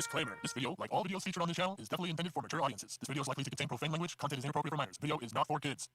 Disclaimer. This video, like all videos featured on this channel, is definitely intended for mature audiences. This video is likely to contain profane language. Content is inappropriate for minors. Video is not for kids.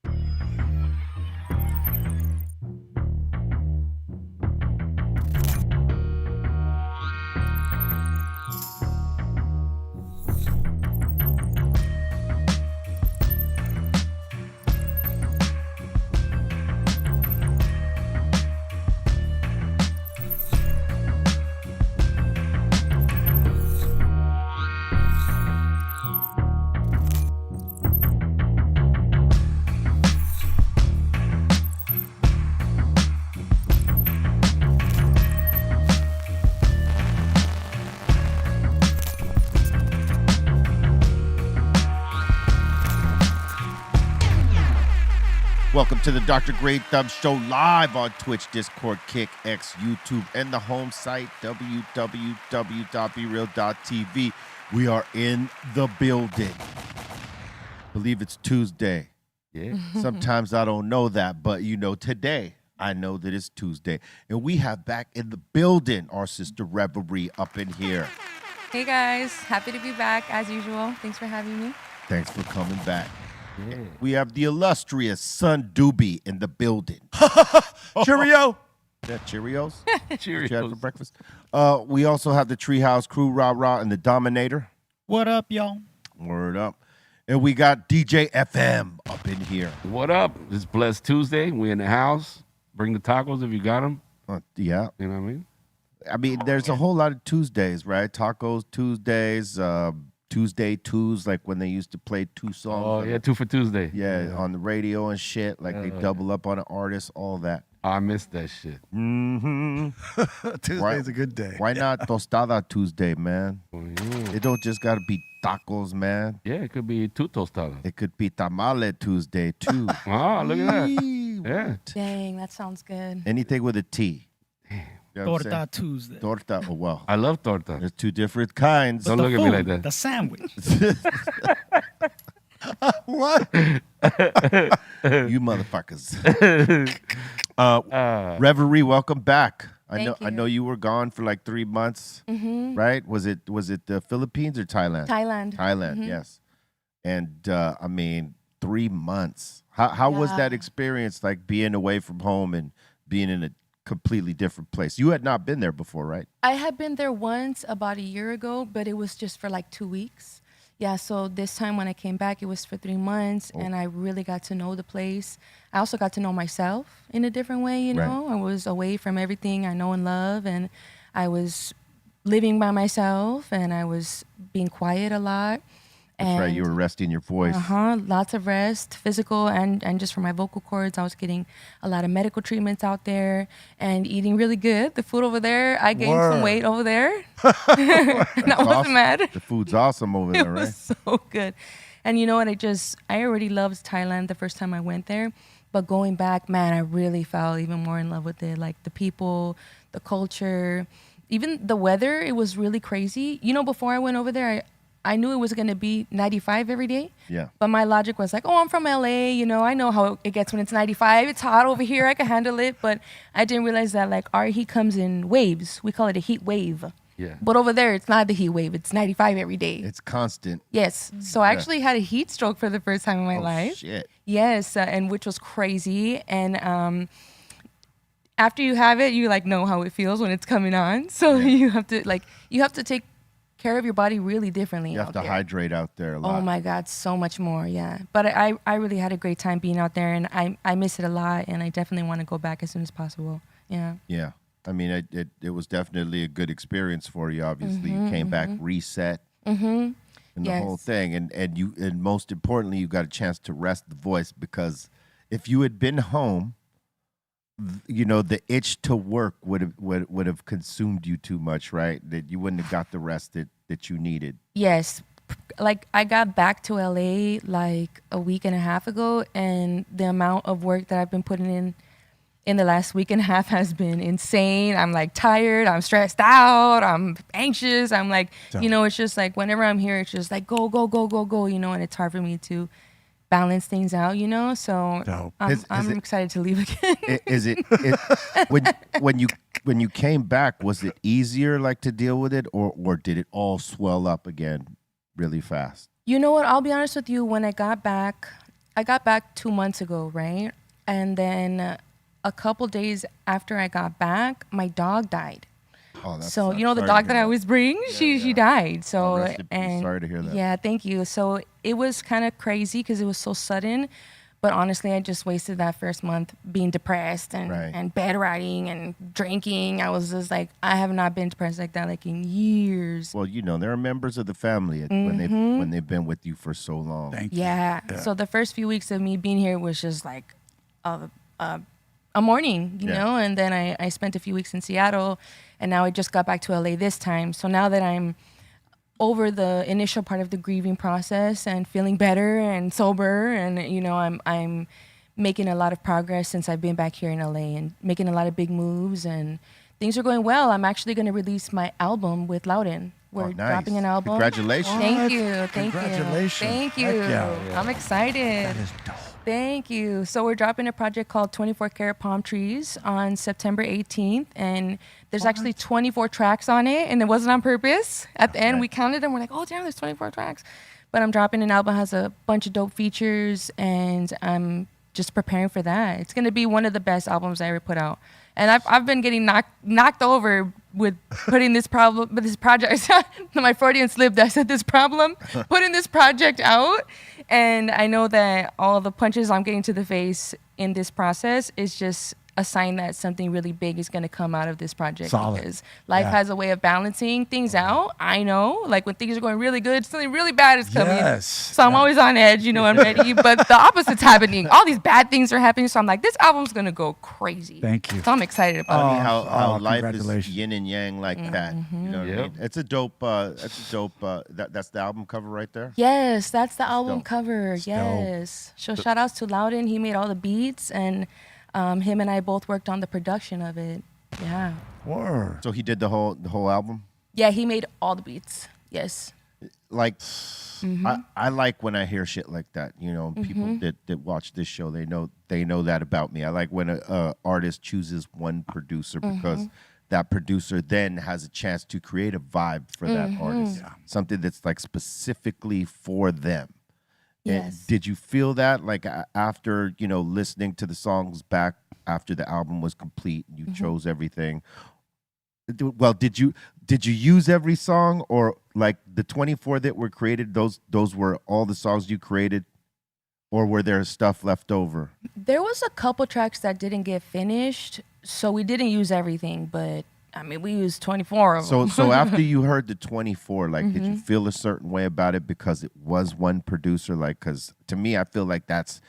Welcome to the Dr. Greenthumb Show live on Twitch, Discord, Kick, X, YouTube, and the home site, www.brealtv. We are in the building. Believe it's Tuesday. Yeah. Sometimes I don't know that, but you know, today I know that it's Tuesday. And we have back in the building our sister Reverie up in here. Hey guys, happy to be back as usual. Thanks for having me. Thanks for coming back. Yeah. We have the illustrious Son Doobie in the building. Cheerio. Yeah, Cheerios? Cheerios. What you had for breakfast? We also have the Treehouse Crew, Rah Rah, and the Dominator. What up, y'all? Word up. And we got DJ FM up in here. What up? It's Blessed Tuesday. We in the house. Bring the tacos if you got them. Yeah. You know what I mean? I mean, there's a whole lot of Tuesdays, right? Tacos Tuesdays, Tuesday Twos, like when they used to play two songs. Oh, yeah, 2 for Tuesday. Yeah, on the radio and shit. Like they double up on an artist, all that. I missed that shit. Mm-hmm. Tuesday's a good day. Why not Tostada Tuesday, man? Oh, yeah. It don't just got to be tacos, man. Yeah, it could be 2 tostadas. It could be Tamale Tuesday, too. Oh, look at that. Yeah. Dang, that sounds good. Anything with a T. You know what I'm Torta Tuesday. saying? Torta, oh, well. I love torta. There's two different kinds. Don't look at me like that. The sandwich. What? You motherfuckers. Reverie, welcome back. I Thank know you. you were gone for like 3 months, right? Was it the Philippines or Thailand? Thailand. Thailand, yes. And I mean, 3 months. How was Yeah. that experience, like being away from home and being in a completely different place? You had not been there before, right? I had been there once about a year ago, but it was just for like 2 weeks. Yeah, so this time when I came back, it was for 3 months, and I really got to know the place. I also got to know myself in a different way, you Right. know? I was away from everything I know and love, and I was living by myself, and I was being quiet a lot. That's right. You were resting your voice. Lots of rest, physical and just for my vocal cords. I was getting a lot of medical treatments out there and eating really good. The food over there, I gained some weight over there. And I wasn't Awesome. mad. The food's awesome over It there, right? was so good. And you know what? I already loved Thailand the first time I went there. But going back, man, I really fell even more in love with it. Like the people, the culture, even the weather, it was really crazy. You know, before I went over there, I knew it was going to be 95 every day. Yeah. But my logic was like, oh, I'm from LA. You know, I know how it gets when it's 95. It's hot over here. I can handle it. But I didn't realize that like our heat comes in waves. We call it a heat wave. Yeah. But over there, it's not the heat wave. It's 95 every day. It's constant. Yes. So I actually had a heat stroke for the first time in my life. Shit. Yes, and which was crazy. And after you have it, you like know how it feels when it's coming on. So you have to take care of your body really differently. You have out to there. hydrate out there a lot. Oh my God, so much more. Yeah. But I really had a great time being out there, and I miss it a lot, and I definitely want to go back as soon as possible. Yeah. Yeah. I mean, it was definitely a good experience for you. Obviously, you came back reset, and the Yes. whole thing, and most importantly, you got a chance to rest the voice, because if you had been home, you know, the itch to work would have consumed you too much, right? That you wouldn't have got the rest that you needed. Yes. Like I got back to LA like a week and a half ago, and the amount of work that I've been putting in the last week and a half has been insane. I'm like tired, I'm stressed out, I'm anxious. I'm like, you know, it's just like whenever I'm here, it's just like go, go, go, go, go, you know, and it's hard for me to balance things out, you know? So Dope. I'm Is it- excited to leave again. Is it when you when you came back, was it easier like to deal with it, or did it all swell up again really fast? You know what? I'll be honest with you. When I got back 2 months ago, right? And then a couple days after I got back, my dog died. Oh, that's So sucks. you know the Sorry to dog hear that I always bring, she died. So rest in peace. and Sorry to hear that. Yeah, thank you. So it was kind of crazy because it was so sudden. But honestly, I just wasted that first month being depressed and bedriding and drinking. I was just like, I have not been depressed like that like in years. Well, you know, there are members of the family when they've been with you for so long. Thank you. Yeah. So the first few weeks of me being here was just like a morning, you know, and then I spent a few weeks in Seattle, and now I just got back to LA this time. So now that I'm over the initial part of the grieving process and feeling better and sober, and you know, I'm making a lot of progress since I've been back here in LA and making a lot of big moves, and things are going well. I'm actually going to release my album with Loudon. We're nice. dropping an album. Congratulations. Thank you. Congratulations. Thank you. Heck yeah. I'm excited. That is dope. Thank you. So we're dropping a project called 24 Karat Palm Trees on September 18th. And there's actually 24 tracks on it. And it wasn't on purpose. At the end, we counted them. We're like, oh, damn, there's 24 tracks. But I'm dropping an album, has a bunch of dope features. And I'm just preparing for that. It's going to be one of the best albums I ever put out. And I've been getting knocked over with putting this project, my Freudian slip, I said this problem, putting this project out. And I know that all the punches I'm getting to the face in this process is just a sign that something really big is going to come out of this project. Solid. Because life has a way of balancing things out. I know, like when things are going really good, something really bad is coming. Yes. So I'm always on edge, you know, I'm ready. But the opposite's happening. All these bad things are happening. So I'm like, this album's going to go crazy. Thank you. So I'm excited about Funny it. how life is congratulations. yin and yang like that. You know what I mean? It's a dope. That's the album cover right there. Yes, that's the album dope. cover. dope. Yes. So shout outs to Loudon. He made all the beats, and him and I both worked on the production of it. Yeah. Word. So he did the whole album. Yeah, he made all the beats. Yes. Like, I like when I hear shit like that. You know, people that watch this show, they know that about me. I like when a artist chooses one producer because that producer then has a chance to create a vibe for that artist, something that's like specifically for them. And Yes. did you feel that like after, you know, listening to the songs back after the album was complete, you chose everything? Well, did you use every song, or like the 24 that were created, those were all the songs you created, or were there stuff left over? There was a couple tracks that didn't get finished, so we didn't use everything, but I mean, we used 24 of them. So after you heard the 24, like, did you feel a certain way about it because it was one producer? Like, because to me, I feel like that's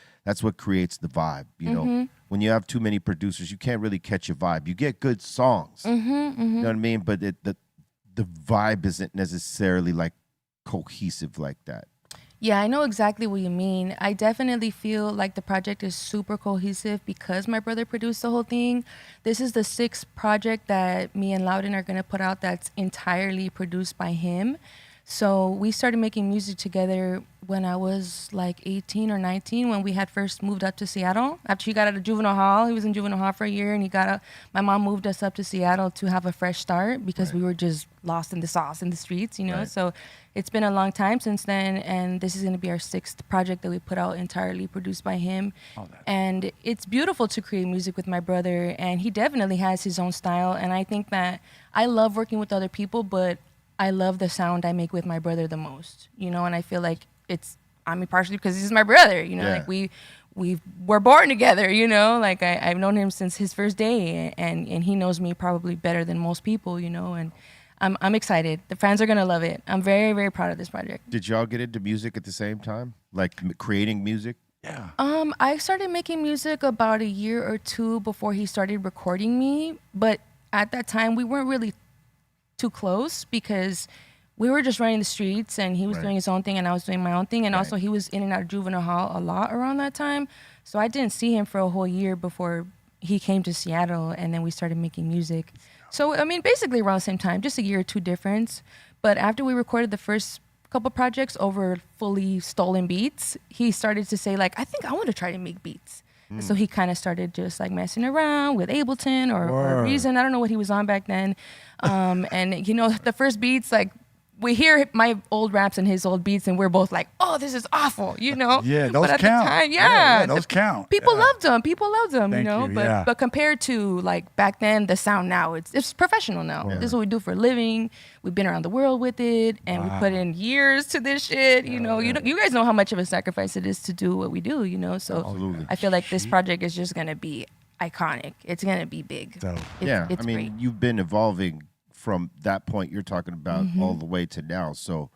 what creates the vibe. You know, when you have too many producers, you can't really catch a vibe. You get good songs, you know what I mean? But the vibe isn't necessarily like cohesive like that. Yeah, I know exactly what you mean. I definitely feel like the project is super cohesive because my brother produced the whole thing. This is the 6th project that me and Loudon are going to put out that's entirely produced by him. So we started making music together when I was like 18 or 19, when we had first moved up to Seattle. After he got out of juvenile hall, he was in juvenile hall for a year, and my mom moved us up to Seattle to have a fresh start because we were just lost in the sauce in the streets, you know? Right. So it's been a long time since then, and this is going to be our 6th project that we put out entirely produced by him. And it's beautiful to create music with my brother, and he definitely has his own style, and I think that I love working with other people, but I love the sound I make with my brother the most, you know, and I feel like partially because he's my brother, you know, like we were born together, you know, like I've known him since his first day, and he knows me probably better than most people, you know, and I'm excited. The fans are going to love it. I'm very, very proud of this project. Did y'all get into music at the same time? Like creating music? Yeah. I started making music about a year or two before he started recording me, but at that time we weren't really too close because we were just running the streets, and he was doing his own thing and I was doing my own thing, and also he was in and out of juvenile hall a lot around that time, so I didn't see him for a whole year before he came to Seattle, and then we started making music. So I mean, basically around the same time, just a year or two difference. But after we recorded the first couple projects over fully stolen beats, he started to say like, I think I want to try to make beats. So he kind of started just like messing around with Ableton or Reason. I don't know what he was on back then. And you know, the first beats, like we hear my old raps and his old beats, and we're both like, "Oh, this is awful," you know. Yeah, those but at count. The time, Those count. People loved them. People loved them, Thank you know. you, But yeah. but compared to like back then, the sound now, it's professional now. This is what we do for a living. We've been around the world with it, and we put in years to this shit. You know, you guys know how much of a sacrifice it is to do what we do. You know, so Absolutely. I feel like this project is just gonna be iconic. It's gonna be big. So, It's I mean, great. you've been evolving from that point you're talking about all the way to now. So,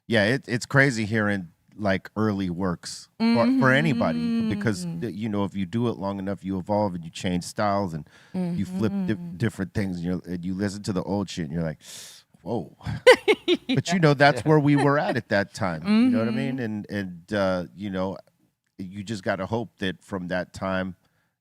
yeah, it's crazy hearing like early works for anybody because you know, if you do it long enough, you evolve and you change styles and you flip different things and you listen to the old shit and you're like, whoa. But you know, that's where we were at that time. You know what I mean? And you know, you just got to hope that from that time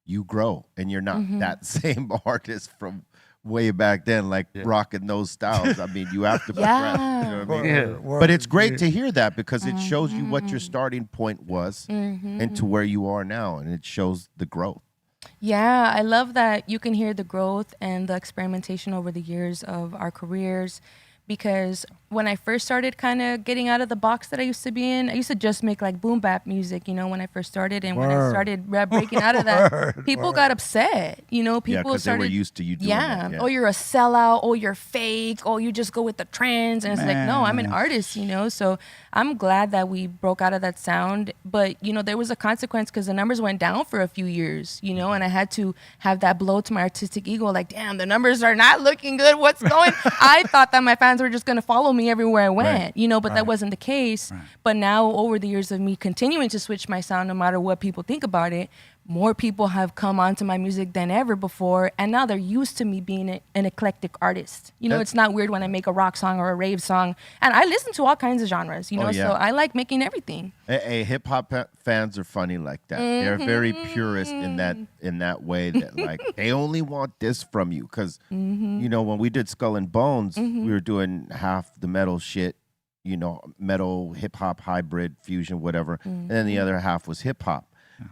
you grow and you're not that same artist from way back then, like rocking those styles. I mean, you have to progress. You know what I mean? But it's great to hear that because it shows you what your starting point was and to where you are now, and it shows the growth. Yeah, I love that you can hear the growth and the experimentation over the years of our careers. Because when I first started kind of getting out of the box that I used to be in, I used to just make like boom bap music, you know, when I first started. And when I started breaking out of that, people got upset. You know, people because started. they were used to you doing that. Oh, you're a sellout. Oh, you're fake. Oh, you just go with the trends. And it's like, no, I'm an artist, you know. So I'm glad that we broke out of that sound. But, you know, there was a consequence because the numbers went down for a few years, you know, and I had to have that blow to my artistic ego. Like, damn, the numbers are not looking good. What's going? I thought that my fans were just going to follow me everywhere I went, you know, but that wasn't the case. But now over the years of me continuing to switch my sound, no matter what people think about it, more people have come onto my music than ever before. And now they're used to me being an eclectic artist. You know, it's not weird when I make a rock song or a rave song. And I listen to all kinds of genres, you know, so I like making everything. Hey, hip hop fans are funny like that. They're very purist in that way that like they only want this from you because you know, when we did Skull and Bones, we were doing half the metal shit, you know, metal hip hop hybrid fusion whatever, and then the other half was hip hop.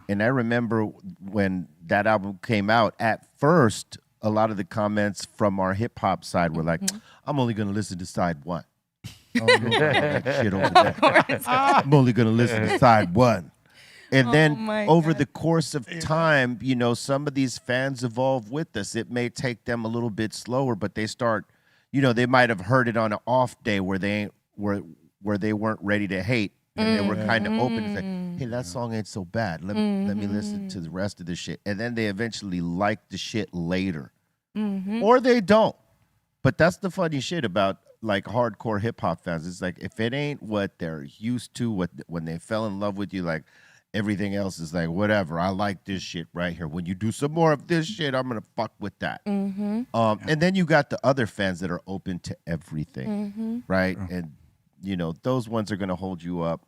And I remember when that album came out, at first a lot of the comments from our hip hop side were like, I'm only gonna listen to side one. Oh, no, that shit over there. I'm only gonna listen to side one. And then over the course of time, you know, some of these fans evolve with us. It may take them a little bit slower, but they start, you know, they might have heard it on an off day where they weren't ready to hate. And they were kind of open to say, hey, that song ain't so bad. Let me listen to the rest of the shit. And then they eventually like the shit later. Or they don't. But that's the funny shit about like hardcore hip hop fans. It's like if it ain't what they're used to, when they fell in love with you, like everything else is like, whatever. I like this shit right here. When you do some more of this shit, I'm gonna fuck with that. And then you got the other fans that are open to everything, right? And you know, those ones are going to hold you up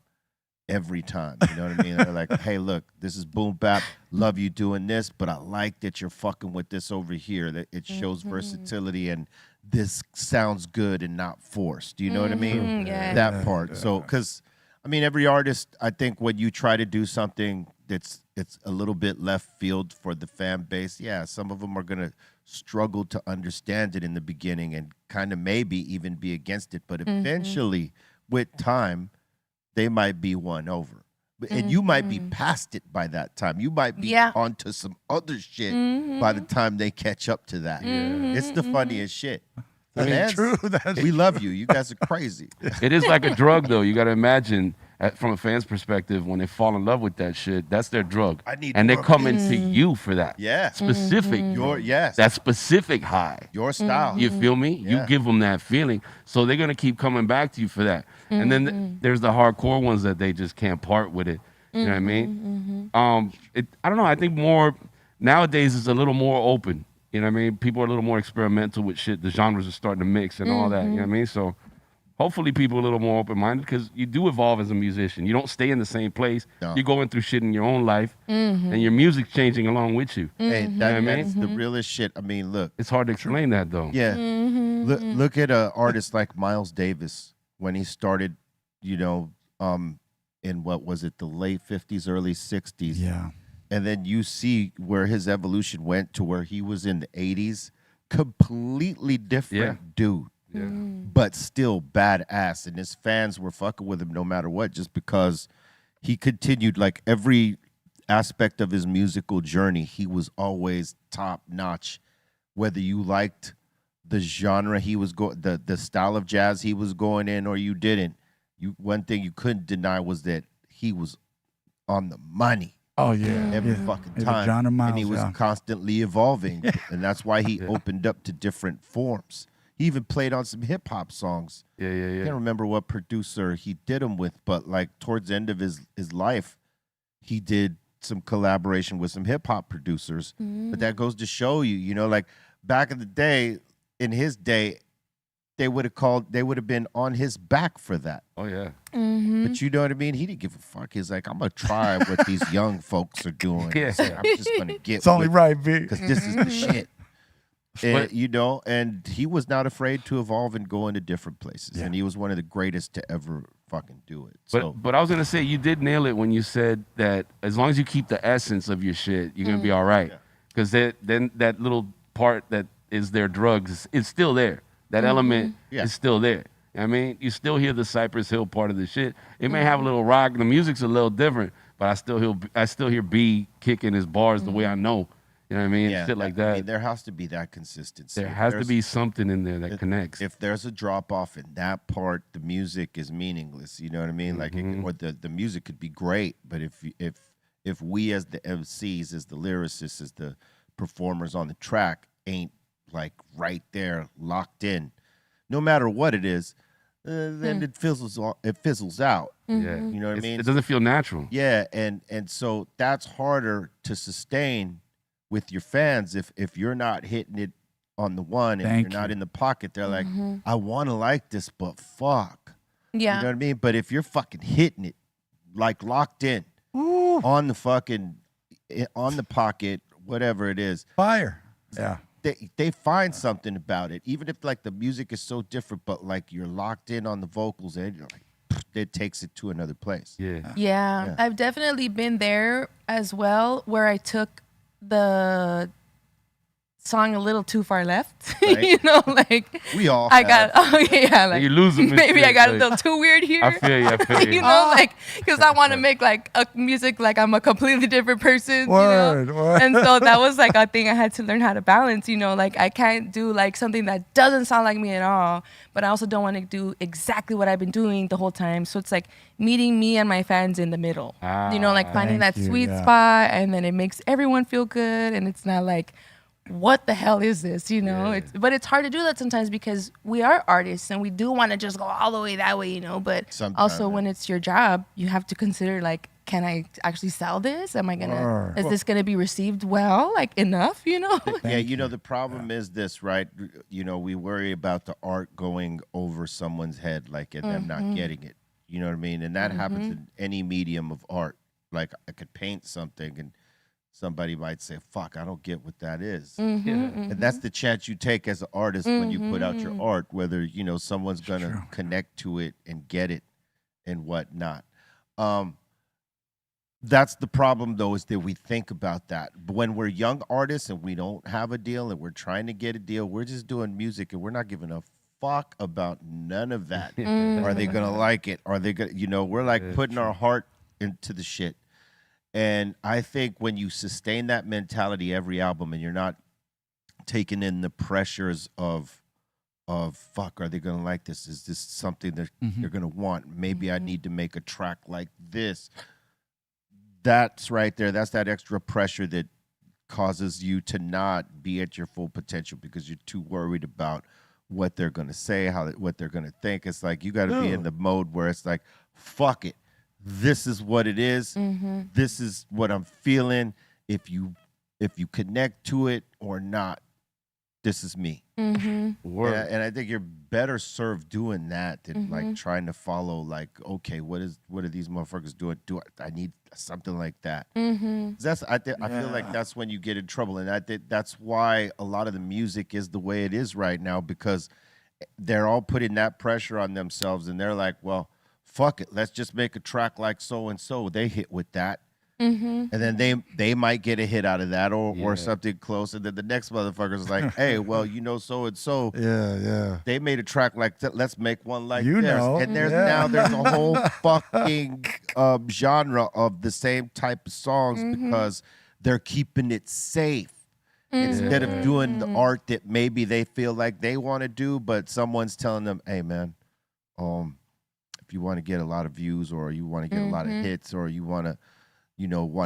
every time. You know what I mean? They're like, hey, look, this is boom bap. Love you doing this, but I like that you're fucking with this over here. That it shows versatility and this sounds good and not forced. Do you know what I mean? That part. So, because, I mean, every artist, I think when you try to do something it's a little bit left field for the fan base, yeah, some of them are going to struggle to understand it in the beginning and kind of maybe even be against it. But eventually, with time, they might be won over. And you might be past it by that time. You might be onto some other shit by the time they catch up to that. It's the funniest shit. I mean, true. We love you. You guys are crazy. It is like a drug, though. You got to imagine, from a fan's perspective, when they fall in love with that shit, that's their drug. And they're coming to you for that. Yeah. Specific. That specific high. Your style. You feel me? You give them that feeling. So they're going to keep coming back to you for that. And then there's the hardcore ones that they just can't part with it. You know what I mean? I don't know. I think more nowadays it's a little more open. You know what I mean? People are a little more experimental with shit. The genres are starting to mix and all that. You know what I mean? So hopefully people are a little more open-minded because you do evolve as a musician. You don't stay in the same place. No. You're going through shit in your own life, and your music's changing along with you. Hey, that's the realest shit. I mean, look. It's hard to explain that, though. Yeah. Look at an artist like Miles Davis when he started, you know, in what was it, the late 50s, early 60s. Yeah. and then you see where his evolution went to where he was in the 80s, completely different dude. Yeah. But still badass, and his fans were fucking with him no matter what, just because he continued, like, every aspect of his musical journey, he was always top notch. Whether you liked the genre he was going, the style of jazz he was going in, or you didn't, one thing you couldn't deny was that he was on the money. Oh yeah, every fucking He's a time, John and he was yeah. constantly evolving, and that's why he opened up to different forms. He even played on some hip hop songs. Yeah. I can't remember what producer he did them with, but like towards the end of his life, he did some collaboration with some hip hop producers. But that goes to show you, you know, like back in the day, in his day, they would have been on his back for that. Oh yeah. But you know what I mean? He didn't give a fuck. He's like, I'm gonna try what these young folks are doing. Yeah. He's like, I'm just gonna get. It's only right, B. Because this is the shit. And, you know, and he was not afraid to evolve and go into different places. Yeah. And he was one of the greatest to ever fucking do it. So, But I was gonna say you did nail it when you said that as long as you keep the essence of your shit, you're gonna be all right. Because then that little part that is their drugs is still there. That element is still there. I mean, you still hear the Cypress Hill part of the shit. It may have a little rock. The music's a little different, but I still hear B kicking his bars the way I know. You know what I mean? Shit like that. I mean, there has to be that consistency. There has to be something in there that connects. If there's a drop off in that part, the music is meaningless. You know what I mean? Like, or the music could be great, but if we as the MCs, as the lyricists, as the performers on the track ain't like right there locked in, no matter what it is, then it fizzles out. Yeah, you know what I mean? It doesn't feel natural. Yeah, and so that's harder to sustain with your fans if you're not hitting it on the one and you're not in the pocket. They're like, I want to like this, but fuck. Yeah. You know what I mean? But if you're fucking hitting it, like locked in, on the fucking, on the pocket, whatever it is. Fire. Yeah. They find something about it, even if like the music is so different, but like you're locked in on the vocals and you're like, it takes it to another place. Yeah. I've definitely been there as well, where I took the song a little too far left. Right. You know, like We all I have. got like You lose them. maybe I got a little too weird here. I feel you. I feel you. You know, like because I want to make like a music like I'm a completely different person. Word, you know? word. And so that was like a thing I had to learn how to balance. You know, like I can't do like something that doesn't sound like me at all, but I also don't want to do exactly what I've been doing the whole time. So it's like meeting me and my fans in the middle. You know, like finding that Thank you, sweet spot, and then it makes everyone feel good, and it's not like, what the hell is this, you know? But it's hard to do that sometimes because we are artists and we do want to just go all the way that way, you know? But also when it's your job, you have to consider like, can I actually sell this? Am I gonna, is this gonna be received well, like enough, you know? Yeah, you know, the problem is this, right? You know, we worry about the art going over someone's head, like, and them not getting it. You know what I mean? And that happens in any medium of art. Like, I could paint something and somebody might say, fuck, I don't get what that is. And that's the chance you take as an artist when you put out your art, whether, you know, someone's going to connect to it and get it and whatnot. That's the problem, though, is that we think about that. But when we're young artists and we don't have a deal and we're trying to get a deal, we're just doing music and we're not giving a fuck about none of that. Are they going to like it? Are they going to, you know, we're like putting our heart into the shit. And I think when you sustain that mentality every album and you're not taking in the pressures of fuck, are they going to like this? Is this something that they're going to want? Maybe I need to make a track like this. That's right there. That's that extra pressure that causes you to not be at your full potential because you're too worried about what they're going to say, what they're going to think. It's like you got to be in the mode where it's like, fuck it. This is what it is. This is what I'm feeling. If you connect to it or not, this is me. And I think you're better served doing that than like trying to follow like, okay, what are these motherfuckers doing? I need something like that. I feel like that's when you get in trouble, and I think that's why a lot of the music is the way it is right now, because they're all putting that pressure on themselves, and they're like, well, fuck it, let's just make a track like so and so. They hit with that. And then they might get a hit out of that or something close. And then the next motherfucker's like, hey, well, so and so. Yeah. They made a track like that. Let's make one like You theirs. know. And there's Yeah. there's a whole fucking genre of the same type of songs because they're keeping it safe. Instead of doing the art that maybe they feel like they want to do, but someone's telling them, hey, man, if you want to get a lot of views or you want to get a lot of hits or you want to,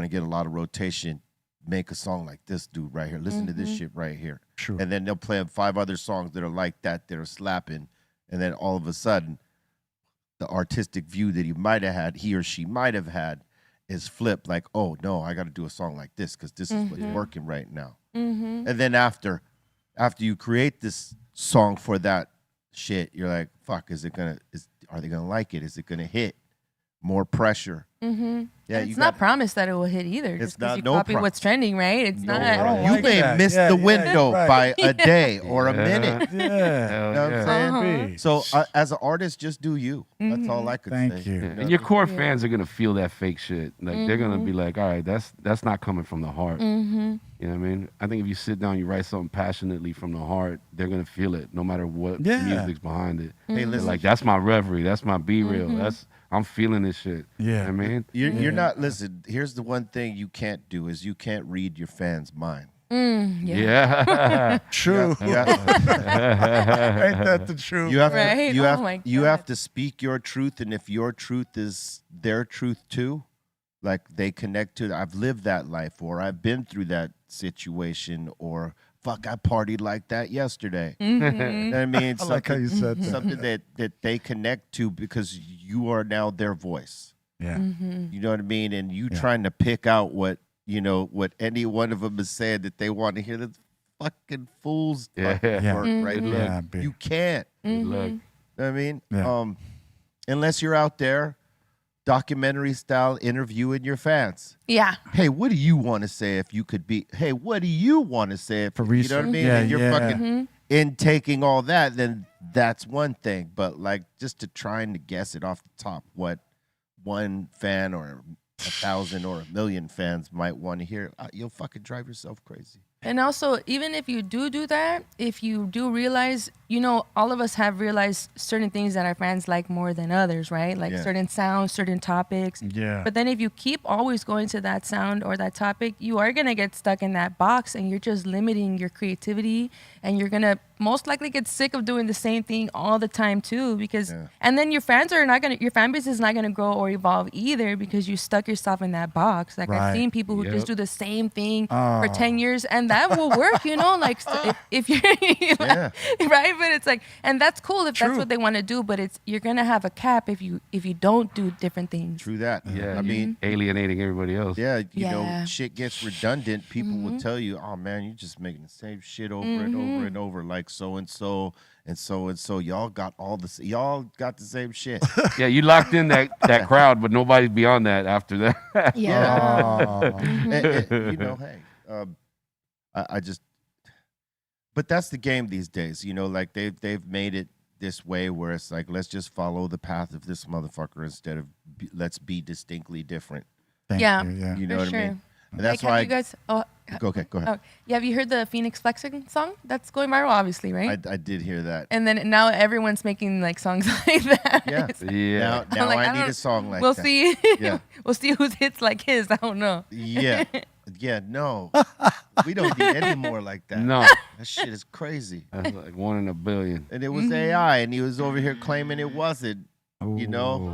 get a lot of rotation, make a song like this dude right here. Listen to this shit right here. Sure. And then they'll play 5 other songs that are like that are slapping. And then all of a sudden, the artistic view that he or she might have had is flipped like, oh, no, I got to do a song like this because this is what's working right now. And then after you create this song for that shit, you're like, fuck, are they gonna like it? Is it gonna hit? More pressure. Yeah, it's not promised that it will hit either. It's Just 'cause not you no copy what's trending, right? It's not. I don't You like may that. miss Yeah, the yeah, window right. by a day or a minute. Yeah. You know what I'm saying? So, So as an artist, just do you. That's all I could say. thank you. And your core fans are gonna feel that fake shit. Like they're gonna be like, all right, that's not coming from the heart. You know what I mean? I think if you sit down, you write something passionately from the heart, they're gonna feel it, no matter what music's behind it. Hey, They're listen, like, that's my reverie, that's my be real. I'm feeling this shit. Yeah. You know what I mean? you're not. Listen, here's the one thing you can't do is you can't read your fans' mind. Yeah. True. You have, Ain't that the truth? you have Right? to, you Oh have, my you God. have to speak your truth, and if your truth is their truth too, like they connect to. I've lived that life, or I've been through that situation, or fuck, I partied like that yesterday. You know what I mean? I like how you said that. Something that they connect to because you are now their voice. Yeah. You know what I mean? And you trying to pick out what any one of them is saying that they want to hear. That's fucking fool's fucking Yeah. work right there. Yeah, big. You can't. Good luck. You know what I mean? Yeah. Unless you're out there, documentary style, interviewing your fans. Yeah. Hey, what do you want to say if you could be? Hey, what do you want to say if For you know what I research. mean? Yeah, and you're yeah. fucking intaking all that, then that's one thing. But like just to trying to guess it off the top, what one fan or 1,000 or 1,000,000 fans might want to hear, you'll fucking drive yourself crazy. And also, even if you do that, if you do realize, all of us have realized certain things that our fans like more than others, right? Like Yeah. certain sounds, certain topics. Yeah. But then if you keep always going to that sound or that topic, you are going to get stuck in that box and you're just limiting your creativity, and you're going to most likely get sick of doing the same thing all the time too, because and then your fan base is not going to grow or evolve either because you stuck yourself in that box. Like Right. I've seen people who Yep. just do the same thing for 10 years and that will work, like if you're Yeah. right, but it's like, and that's cool if True. that's what they want to do, but you're going to have a cap if you don't do different things. True that. Yeah. I mean, alienating everybody else. yeah, you know, Yeah. shit gets redundant. People will tell you, "Oh man, you're just making the same shit over and over and over, like so and so and so and so. Y'all got y'all got the same shit." Yeah, you locked in that crowd, but nobody's beyond that after that. Oh. Hey, I just, but that's the game these days. Like they've made it this way where it's like, let's just follow the path of this motherfucker instead of let's be distinctly different. Thank Yeah. you. Yeah. You know For what I sure. mean? And that's Like, why. have you guys? Okay, go ahead. Have you heard the Phoenix Flexing song? That's going viral, obviously, right? I did hear that. And then now everyone's making like songs like that. Yeah. Yeah. Now like, I I need don't- a song like we'll that. see. Yeah. We'll see whose hits like his. I don't know. Yeah. Yeah, no. We don't need any more like that. No, That shit is crazy. that's like 1 in a billion. And it was AI, and he was over here claiming it wasn't. And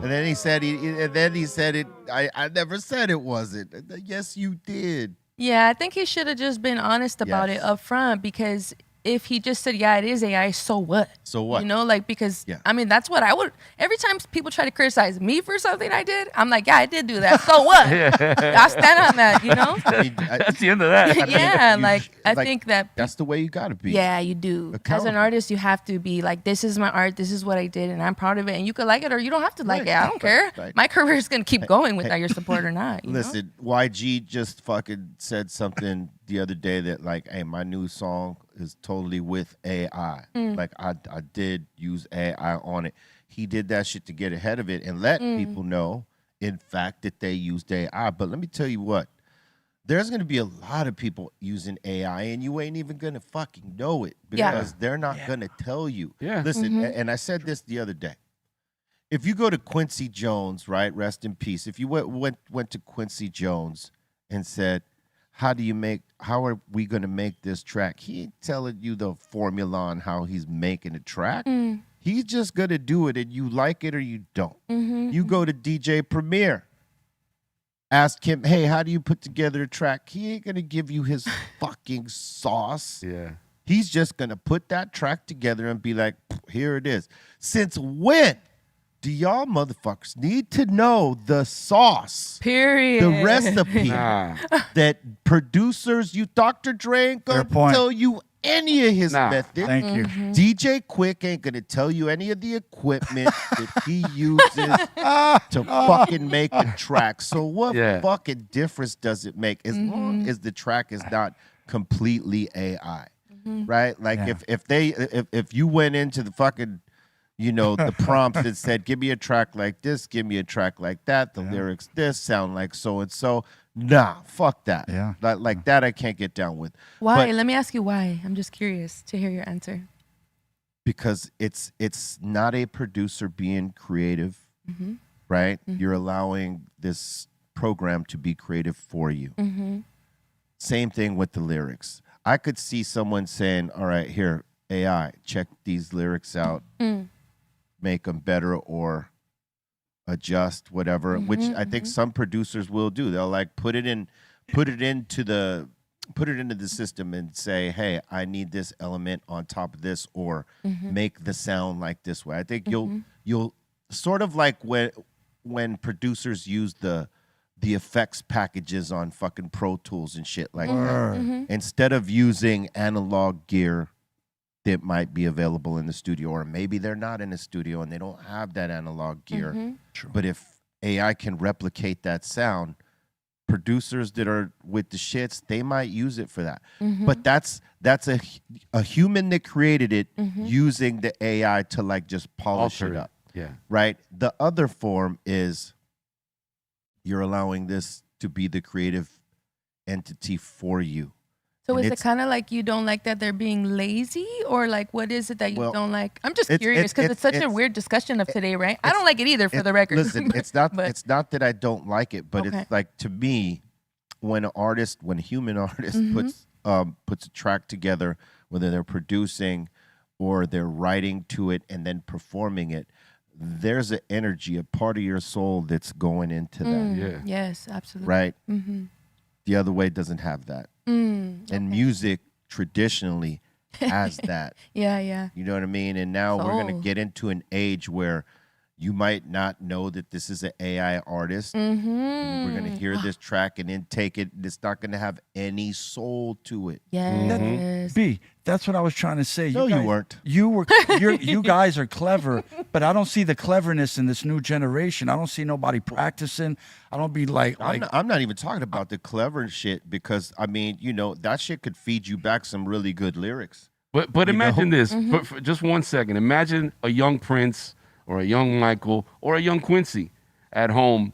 then he said it. I never said it wasn't. Yes, you did. Yeah, I think he should have just been honest about it Yes. up front, because if he just said, yeah, it is AI, so what? So what? Because, Yeah. I mean, that's what I would, every time people try to criticize me for something I did, I'm like, yeah, I did do that. So what? I'll stand on that, I mean, That's the end of that. Yeah, you- I think that, that's the way you got to be. yeah, you do. As an Accountable. artist, you have to be like, this is my art, this is what I did, and I'm proud of it. And you could like it or you don't have to like Right. it. I don't care. Right. My career is going to keep going without your support or not. You know? Listen, YG just fucking said something the other day that like, hey, my new song is totally with AI. Like I did use AI on it. He did that shit to get ahead of it and let people know in fact that they used AI. But let me tell you what, there's going to be a lot of people using AI, and you ain't even going to fucking know it because they're not going to tell you. Yeah. Listen, and I said this the other day. If you go to Quincy Jones, right, rest in peace. If you went to Quincy Jones and said, how are we going to make this track? He ain't telling you the formula on how he's making a track. He's just going to do it, and you like it or you don't. You go to DJ Premier, ask him, hey, how do you put together a track? He ain't going to give you his fucking sauce. Yeah. He's just going to put that track together and be like, here it is. Since when do y'all motherfuckers need to know the sauce? Period. The recipe Nah. that producers, you Dr. Dre ain't Fair gonna point. tell you any of his methods. Thank you. DJ Quick ain't gonna tell you any of the equipment that he uses to fucking make a track. So what fucking difference does it make as long as the track is not completely AI, right? Like if you went into the fucking the prompts that said, give me a track like this, give me a track like that, the lyrics this, sound like so-and-so. Nah, fuck that. Yeah. Like that I can't get down with. Why? But Let me ask you why. I'm just curious to hear your answer. because it's not a producer being creative, right? You're allowing this program to be creative for you. Same thing with the lyrics. I could see someone saying, all right, here, AI, check these lyrics out. Make them better or adjust whatever, which I think some producers will do. They'll like put it into the system and say, hey, I need this element on top of this, or make the sound like this way. I think you'll sort of like when producers use the effects packages on fucking Pro Tools and shit like that. Instead of using analog gear that might be available in the studio, or maybe they're not in the studio and they don't have that analog gear. But if AI can replicate that sound, producers that are with the shits, they might use it for that. But that's a human that created it using the AI to like just polish Alter it it. up. Yeah. Right? The other form is you're allowing this to be the creative entity for you. So And is it it's- kind of like you don't like that they're being lazy, or like what is it that you Well, don't like? I'm just it's- curious because it's such a it's- weird discussion of today, right? I don't like it either, for the record. Listen, it's not but- it's not that I don't like it, but Okay. it's like, to me, when a human artist puts a track together, whether they're producing or they're writing to it and then performing it, there's an energy, a part of your soul that's going into that, Yeah. Yes, absolutely. right? The other way doesn't have that. And music traditionally has that. Yeah. You know what I mean? And now we're going Soul. to get into an age where you might not know that this is an AI artist. And we're going to hear this track and then take it. And it's not going to have any soul to it. Yes. B, that's what I was trying to say. No, you guys- weren't. You guys are clever, but I don't see the cleverness in this new generation. I don't see nobody practicing. I don't be like I'm not even talking about the clever shit, because, I mean, that shit could feed you back some really good lyrics. But imagine this for just 1 second. Imagine a young Prince or a young Michael or a young Quincy at home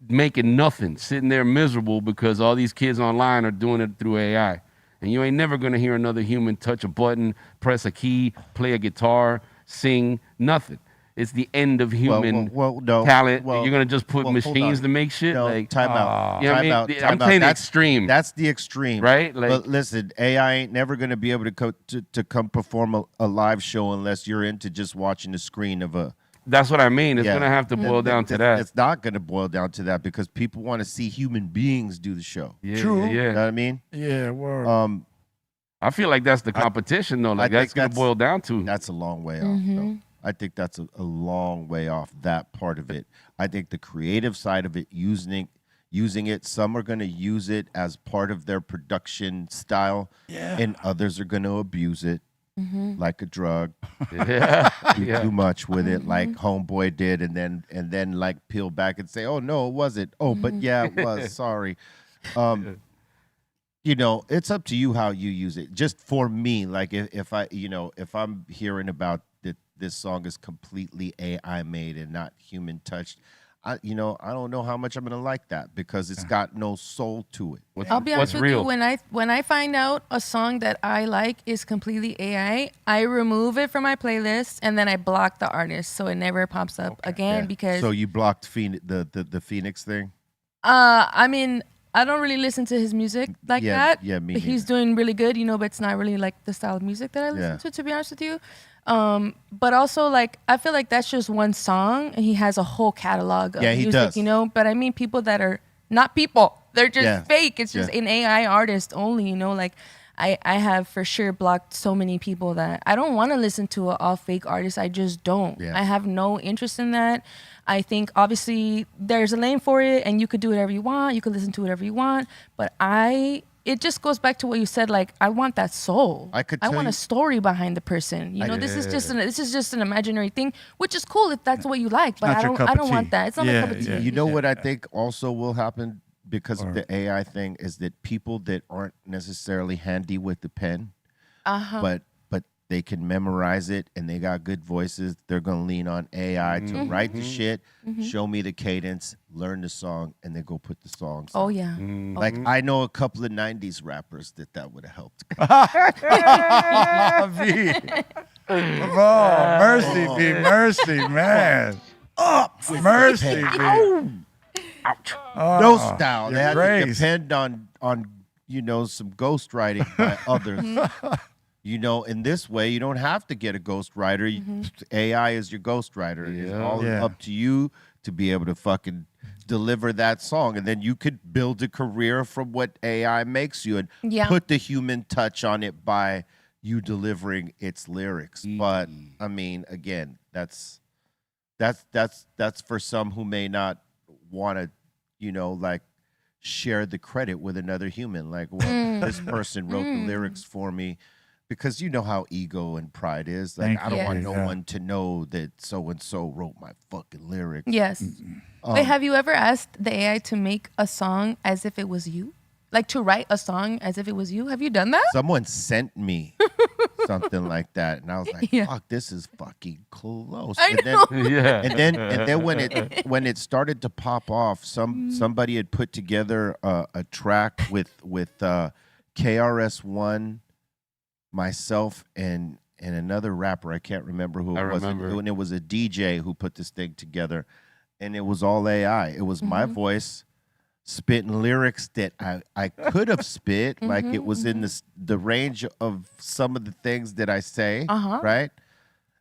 making nothing, sitting there miserable because all these kids online are doing it through AI. And you ain't never going to hear another human touch a button, press a key, play a guitar, sing, nothing. It's the end of human no. talent. Well, You're going to just put well, hold machines on. to make shit? No, like, time out. you know what I Time mean? out. I'm Time out. saying That's extreme. That's the extreme, Right? Like- but listen, AI ain't never going to be able to come perform a live show unless you're into just watching the screen of a. That's what I mean. It's Yeah. going to have to boil down to that. It's not going to boil down to that, because people want to see human beings do the show. Yeah, True. yeah, You yeah. know what I mean? yeah, word. I feel like that's the competition, though. Like, I that's think going to boil down to. That's a long way off, though. I think that's a long way off, that part of it. I think the creative side of it, using it, some are going to use it as part of their production style, and others are going to abuse it like a drug, Yeah. do yeah. too much with it, like Homeboy did, and then like peel back and say, oh no, it wasn't. Oh, but yeah, it was. Sorry. It's up to you how you use it. Just for me, like if I'm hearing about that this song is completely AI made and not human touched, I don't know how much I'm gonna like that because it's got no soul to it. I'll be honest what's with real? you. When I find out a song that I like is completely AI, I remove it from my playlist and then I block the artist so it never pops up again Yeah. because So you blocked the Phoenix thing. I mean, I don't really listen to his music like Yeah, that. yeah, me But he's neither. doing really good, but it's not really like the style of music that I listen to be honest with you. But also like I feel like that's just one song and he has a whole catalog of Yeah, he music, does. But I mean people that are not people. They're just Yeah. fake. It's just Yeah. an AI artist only, like I have for sure blocked so many people that I don't want to listen to an all fake artist. I just don't. Yeah. I have no interest in that. I think obviously there's a lane for it and you could do whatever you want. You could listen to whatever you want. But it just goes back to what you said. Like I want that soul. I could I tell want you- a story behind the person. This is just an imaginary thing, which is cool if that's what you like. But not your cup I of don't tea. want that. It's not my Yeah, cup of tea. yeah. You know what I think also will happen because of the AI thing is that people that aren't necessarily handy with the pen, but they can memorize it and they got good voices, they're gonna lean on AI to write the shit, show me the cadence, learn the song, and then go put the songs. Oh out. yeah. Like I know a couple of '90s rappers that would have helped. V. Come on, mercy, V, mercy, man. Up, mercy, V. No style. They your had to grace. depend on some ghostwriting by others. In this way, you don't have to get a ghostwriter. AI is your ghostwriter. It's all Yeah. up to you to be able to fucking deliver that song. And then you could build a career from what AI makes you and Yeah. put the human touch on it by you delivering its lyrics. But I mean, again, that's for some who may not want to, like share the credit with another human. Like, well, this person wrote the lyrics for me. Because you know how ego and pride is. Like, Thank I don't you. want no Yeah. one to know that so-and-so wrote my fucking lyrics. Yes. Wait, have you ever asked the AI to make a song as if it was you? Like to write a song as if it was you? Have you done that? Someone sent me something like that, and I was like, Yeah. fuck, this is fucking close. I and know. Yeah. And then when it started to pop off, somebody had put together a track with KRS-One, myself, and another rapper. I can't remember who it I was. remember. And it was a DJ who put this thing together, and it was all AI. It was my voice spitting lyrics that I could have spit, like it was in the range of some of the things that I say, right?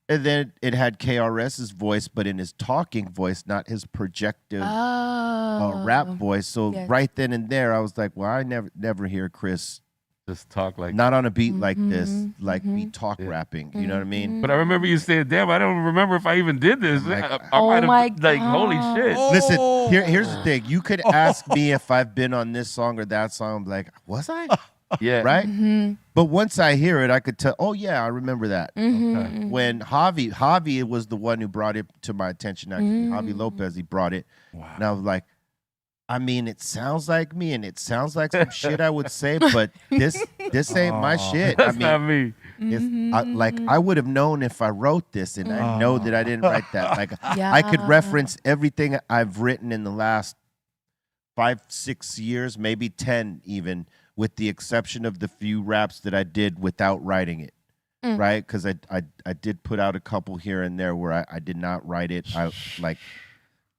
And then it had KRS's voice, but in his talking voice, not his projective rap voice. So Yes. right then and there, I was like, well, I never hear Chris Just talk like. not on a beat like this, like me talk rapping. You know what I mean? But I remember you saying, "Damn, I don't remember if I even did this." Like, I Oh might have, my like, holy God. shit. Listen, here's the thing. You could ask me if I've been on this song or that song. I'm like, was I? Yeah. Right? But once I hear it, I could tell, oh, yeah, I remember that. Okay. When Javi was the one who brought it to my attention, actually. Javi Lopez, he brought it. And I was like, I mean, it sounds like me and it sounds like some shit I would say, but this ain't my shit. That's I not mean, me. I would have known if I wrote this, and I know that I didn't write that. Like I could Yeah. reference everything I've written in the last 5-6 years, maybe 10 even, with the exception of the few raps that I did without writing it. Right? Because I did put out a couple here and there where I did not write it. I like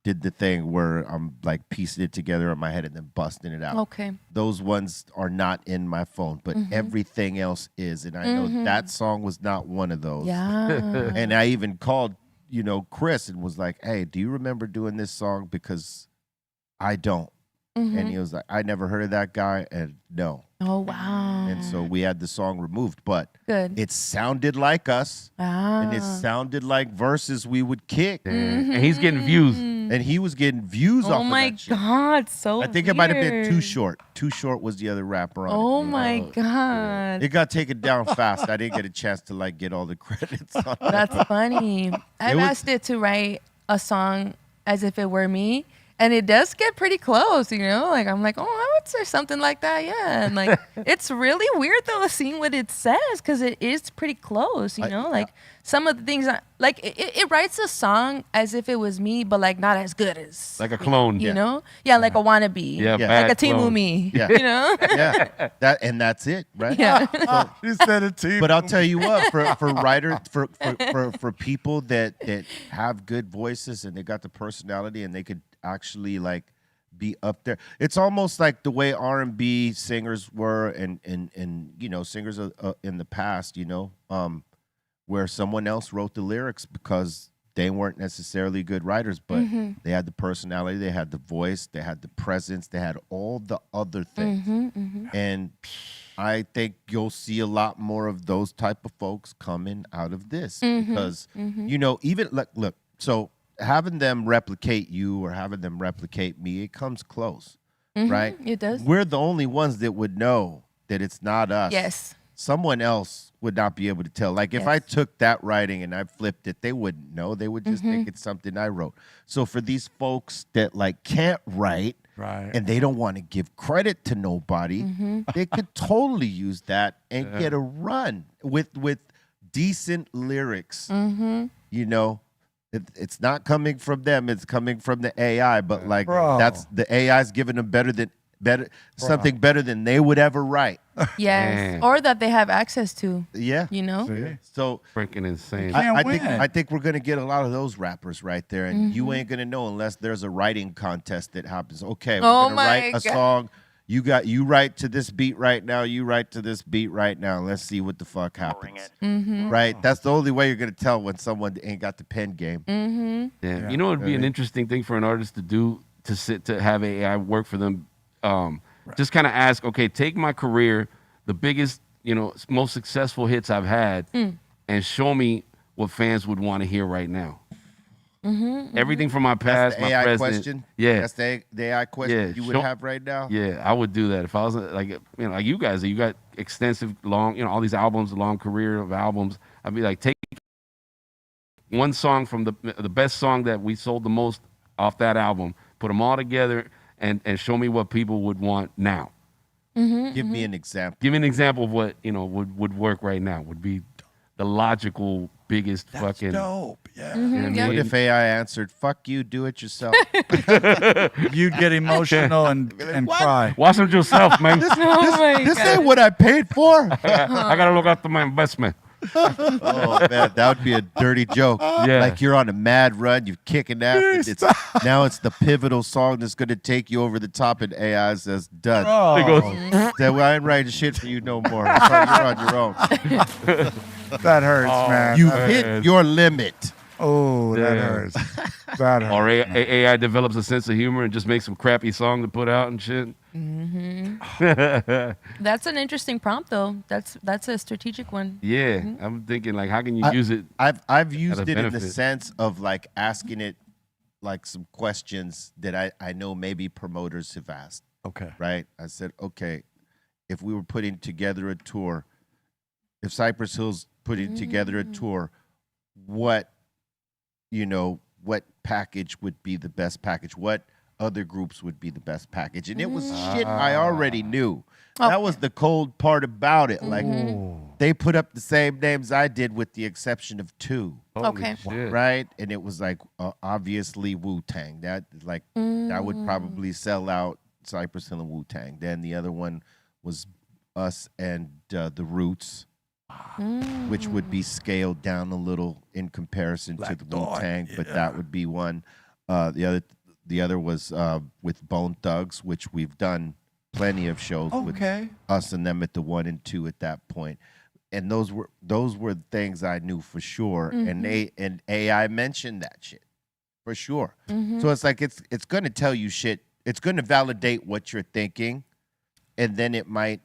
did the thing where I'm like piecing it together in my head and then busting it out. Okay. Those ones are not in my phone, but everything else is. And I know that song was not one of those. Yeah. And I even called, Chris and was like, hey, do you remember doing this song? Because I don't. And he was like, I never heard of that guy. And no. Oh wow. And so we had the song removed, but Good. it sounded like us. And it sounded like verses we would kick. And he's getting views. And he was getting views off Oh of my that shit. God, so I think it might have been Too weird. Short. Too Short was the other rapper on it. Oh my God. It got taken down fast. I didn't get a chance to like get all the credits on it. That's funny. I've was- asked it to write a song as if it were me, And it does get pretty close, you know? Like, I'm like, oh, I would say something like that, yeah. And, like, it's really weird, though, seeing what it says, because it is pretty close, you know? Like, some of the things, like, it writes a song as if it was me, but, like, not as good as. Like a clone. You know? Yeah, like a wannabe. Yeah, Yeah. bad Like a Timu clone. me. Yeah. You know? Yeah, that's it, right? Yeah. He said it to you. But I'll tell you what, for writers, for people that have good voices and they got the personality and they could actually like be up there. It's almost like the way R&B singers were and you know, singers in the past, you know, where someone else wrote the lyrics because they weren't necessarily good writers, but they had the personality, they had the voice, they had the presence, they had all the other things. And I think you'll see a lot more of those type of folks coming out of this because, you know, even look, so having them replicate you or having them replicate me, it comes close, right? It does. We're the only ones that would know that it's not us. Yes. Someone else would not be able to tell. Like if I took that writing and I flipped it, they wouldn't know. They would just think it's something I wrote. So for these folks that like can't write, Right. and they don't want to give credit to nobody, they could totally use that and get a run with decent lyrics. You know, it's not coming from them; it's coming from the AI. But like Bro. that's the AI's giving them something better than they would ever write. Yes. Man. Or that they have access to, Yeah. you know? See? So Freaking insane. can't I think win. I think we're gonna get a lot of those rappers right there, and you ain't gonna know unless there's a writing contest that happens. Okay, we're Oh gonna my write a God. song. You write to this beat right now. You write to this beat right now. Let's see what the fuck happens. Right? That's the only way you're gonna tell when someone ain't got the pen game. Yeah. You know, it'd be an interesting thing for an artist to do to have AI work for them. Just kind of ask, okay, take my career, the biggest, you know, most successful hits I've had, and show me what fans would want to hear right now. Everything from my That's past, the my AI present. question. Yeah. That's the AI question Yeah, you would show- have right now. Yeah, I would do that if I was like, you know, like you guys. You got extensive, long, you know, all these albums, a long career of albums. I'd be like, take one song from the best song that we sold the most off that album, put them all together, and show me what people would want now. Give me an example. Give me an example of what you know would work right now. Would be the logical biggest That's fucking. dope. Yeah. You know what I What mean? if AI answered, "Fuck you, do it yourself"? You'd get emotional and cry. Watch it yourself, man. Oh my This God. ain't what I paid for. I gotta look after my investment. Oh man, that would be a dirty joke. Yeah. Like you're on a mad run, you're kicking ass. Now it's the pivotal song that's gonna take you over the top, and AI says done. Oh, It goes, Say, well, I ain't writing shit for you no more. So you're on your own. that hurts, man. You That- hit your limit. oh, that Yeah. hurts. That hurts. or AI develops a sense of humor and just makes some crappy song to put out and shit. That's an interesting prompt, though. That's a strategic one. Yeah, I'm thinking like, how can you use it? I've used a it in the benefit. sense of like asking it like some questions that I know maybe promoters have asked. Okay. Right? I said, okay, if we were putting together a tour, if Cypress Hill's putting together a tour, what package would be the best package? What other groups would be the best package? And it was shit I already knew. That was the cold part about it. Like they put up the same names I did with the exception of two. Holy Okay. shit. Right? And it was like obviously Wu-Tang. That would probably sell out Cypress Hill and Wu-Tang. Then the other one was us and the Roots, which would be scaled down a little in comparison to Black the Dog, Wu-Tang, but yeah. that would be one. The other was with Bone Thugs, which we've done plenty of shows with Okay. us and them at the 1 and 2 at that point. And those were things I knew for sure. And AI mentioned that shit for sure. So it's like it's gonna tell you shit. It's gonna validate what you're thinking, and then it might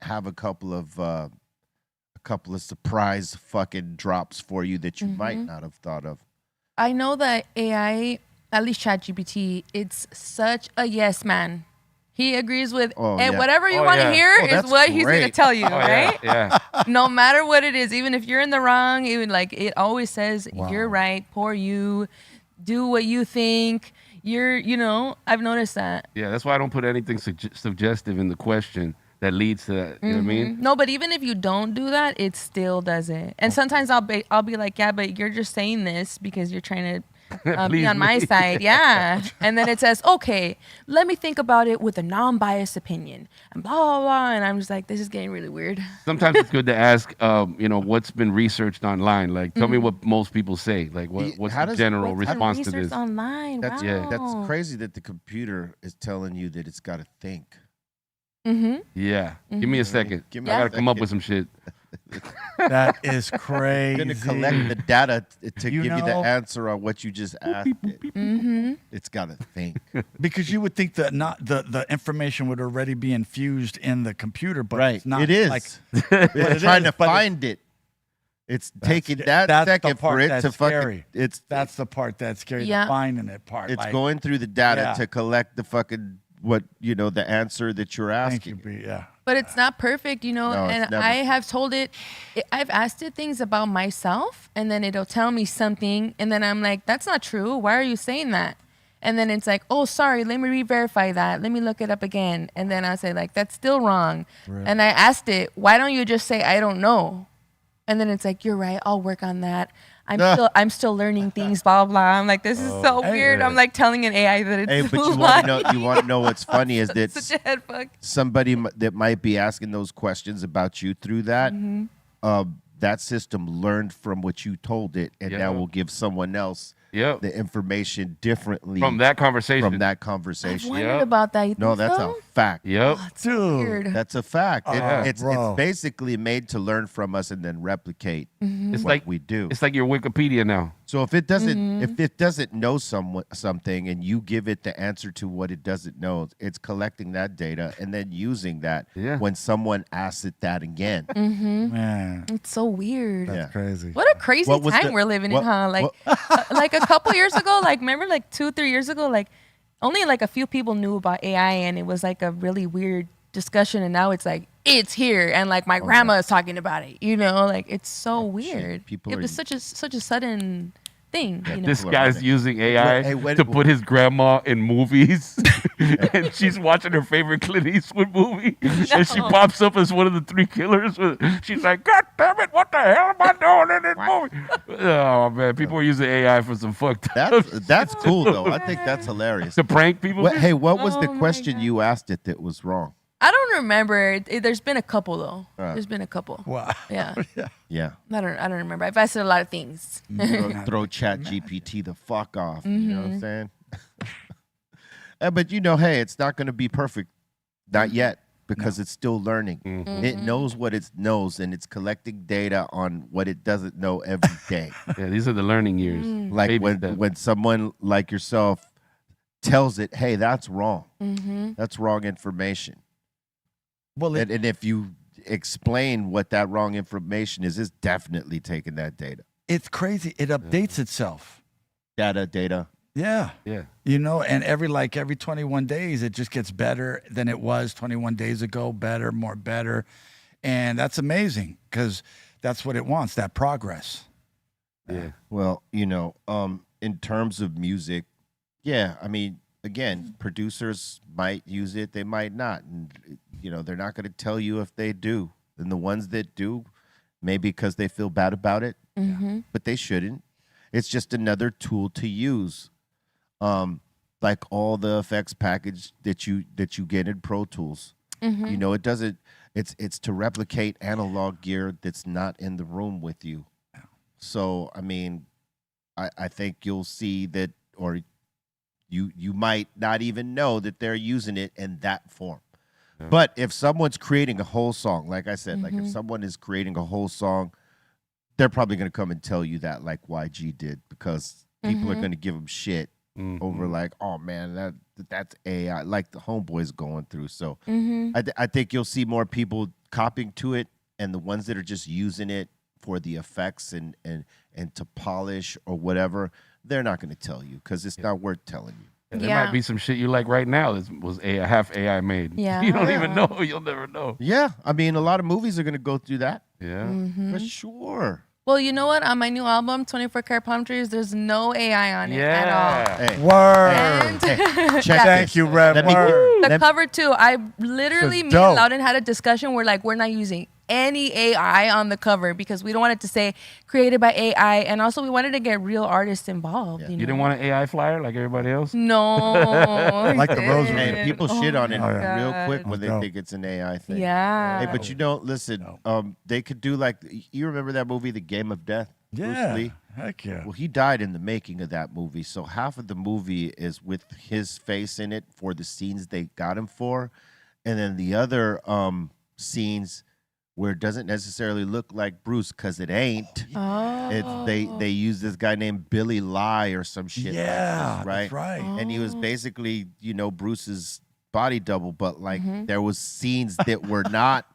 have a couple of surprise fucking drops for you that you might not have thought of. I know that AI, at least ChatGPT, it's such a yes man. He agrees with yeah. whatever you Oh, want to yeah. hear Oh, is that's what he's going to great. tell you, Oh, right? Yeah. No matter what it is, even if you're in the wrong, even like it always says, you're right, poor you, do what you think, I've noticed that. Yeah, that's why I don't put anything suggestive in the question that leads to that. You know what I mean? No, but even if you don't do that, it still does it. And sometimes I'll be like, yeah, but you're just saying this because you're trying to be on my side. Yeah. And then it says, okay, let me think about it with a non-biased opinion and blah, blah, blah. And I'm just like, this is getting really weird. Sometimes it's good to ask, what's been researched online. Like, tell me what most people say. Like, what's the general response to this? Online. That's, Wow. that's crazy that the computer is telling you that it's got to think. Yeah. Give me a second. Give me I a got to come up second. with some shit. That is crazy. Going to collect the data to You give you the know- answer on what you just asked it. It's got to think. Because you would think that the information would already be infused in the computer, but Right. it's not. It is. Like, It's trying to but find it. It's taking that that's the second part for it that's to fucking. scary. That's part. That's scary. Yeah. The finding it part. It's like, going through the data Yeah. to collect the fucking the answer that you're Thank you, asking. B. Yeah. But it's not perfect, No, it's and never I have told I've asked it things about myself, and then it'll tell me something, and then I'm like, that's not true. Why are you saying that? And then it's like, oh, sorry, let me re-verify that. Let me look it up again. And then I say, like, that's still wrong. And I asked it, why don't you just say, I don't know? And then it's like, you're right, I'll work on that. I'm still learning things, blah, blah, blah. I'm like, this is so weird. I'm like telling an AI that it's Hey, but you want to know what's funny is that such a head fuck. somebody that might be asking those questions about you through that, that system learned from what you told it, and now will give someone else Yep. the information differently From that conversation. From that I've conversation. wondered about that. You No, think that's so? a fact. Yep. It's so weird. That's a fact. It's bro. basically made to learn from us and then replicate It's what like we do. It's like your Wikipedia now. So if it doesn't know something and you give it the answer to what it doesn't know, it's collecting that data and then using that when someone asks it that again. Man, It's so weird. that's crazy. What a crazy What was time the- we're living what- in, huh? Like, like a couple years ago, like remember, like 2-3 years ago, like only like a few people knew about AI, and it was like a really weird discussion. And now it's like it's here, and like my grandma is talking about it. Like it's so weird. People It are- was such a sudden thing. This People are guy's running. using AI Hey, to put his grandma in movies, and she's watching her favorite Clint Eastwood movie, and she pops up as one of the 3 killers. She's like, "God damn it, what the hell am I doing in this movie?" Oh man, people are using AI for some fucked up That's cool though. I think that's hilarious. to prank people. Hey, what was the Oh, my question God. you asked it that was wrong? I don't remember. There's been a couple though. Right. There's been a couple. Wow. Yeah. Yeah. I don't remember. I've asked it a lot of things. Throw Chat GPT the fuck off. You know what I'm saying? But hey, it's not going to be perfect. Not yet, because it's still learning. It knows what it knows, and it's collecting data on what it doesn't know every day. Yeah, these are the learning years. Like Baby steps. when someone like yourself tells it, hey, that's wrong. That's wrong information. Well, And if you explain what that wrong information is, it's definitely taking that data. it's crazy. It updates itself. Data. Yeah. Yeah. And every 21 days, it just gets better than it was 21 days ago. Better, more better. And that's amazing because that's what it wants, that progress. Yeah. Well, in terms of music, yeah, I mean, again, producers might use it, they might not. And, they're not going to tell you if they do. And the ones that do, maybe because they feel bad about it, but they shouldn't. It's just another tool to use. Like all the effects package that you get in Pro Tools. It doesn't, it's to replicate analog gear that's not in the room with you. So, I mean, I think you'll see that, or you might not even know that they're using it in that form. Yeah. But if someone's creating a whole song, like I said, like if someone is creating a whole song, they're probably going to come and tell you that, like YG did, because people are going to give them shit over like, oh man, that's AI, like the homeboys going through. So I think you'll see more people copying to it, and the ones that are just using it for the effects and to polish or whatever, they're not going to tell you because it's not worth telling you. There might be some shit you like right now that was half AI made. Yeah. You don't even know. You'll never know. Yeah, I mean, a lot of movies are going to go through that. Yeah. For sure. Well, you know what? On my new album, 24 Karat Palm Trees, there's no AI on it at all. Hey, Word. And check Thank this. you, Rev. Let me- Word. the cover too. I literally, me dope. and Loudon had a discussion where like we're not using any AI on the cover because we don't want it to say created by AI, and also we wanted to get real artists involved. You didn't want an AI flyer like everybody else? No, Like the Rosary. Hey, people shit on it Oh, yeah. real quick when they Dope. think it's an AI thing. Yeah. Hey, but you don't listen. They could do like you remember that movie, The Game of Death? Bruce Yeah. Lee? Heck yeah. Well, he died in the making of that movie, so half of the movie is with his face in it for the scenes they got him for, and then the other scenes where it doesn't necessarily look like Bruce because it ain't. Oh. It's they use this guy named Billy Lie or some shit. Yeah, like this, right? that's right. And he was basically, Bruce's body double, but like there was scenes that were not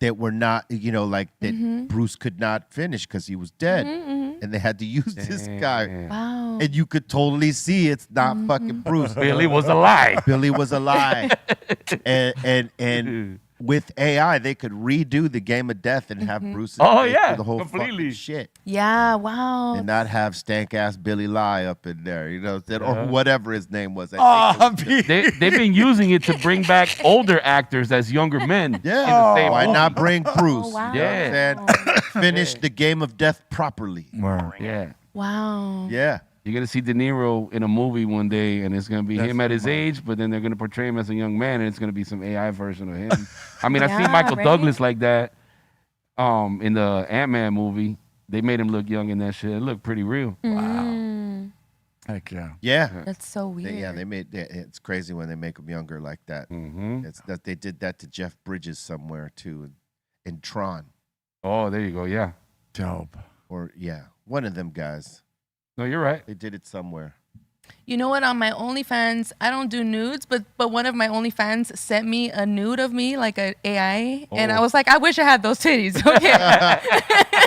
that Bruce could not finish because he was dead, and they had to use this guy. Wow. And you could totally see it's not fucking Bruce. Billy was a lie. Billy was a lie. and with AI, they could redo the Game of Death and have Bruce's Oh, face yeah, for the whole completely. fucking shit. Yeah. Wow. And not have stank ass Billy Lie up in there, or whatever his name was. Oh, They've been using it to bring back older acters as younger men. yeah. in the same Why movie. not bring Bruce? wow. You know what I'm saying? Finish the Game of Death properly. Word. Yeah. Wow. Yeah. You're going to see De Niro in a movie one day, and it's going to be him at his age, but then they're going to portray him as a young man, and it's going to be some AI version of him. I mean, I Yeah, seen Michael right? Douglas like that in the Ant-Man movie. They made him look young in that shit. It looked pretty real. Mm, Heck yeah. Yeah. that's so weird. It's crazy when they make them younger like that. Mm-hmm. It's that they did that to Jeff Bridges somewhere too, in Tron, Oh, there you go. Yeah. Dope. or one of them guys. No, you're right. They did it somewhere. You know what? On my OnlyFans, I don't do nudes, but one of my OnlyFans sent me a nude of me, like an AI, and I Oh. was like, I wish I had those titties. Okay.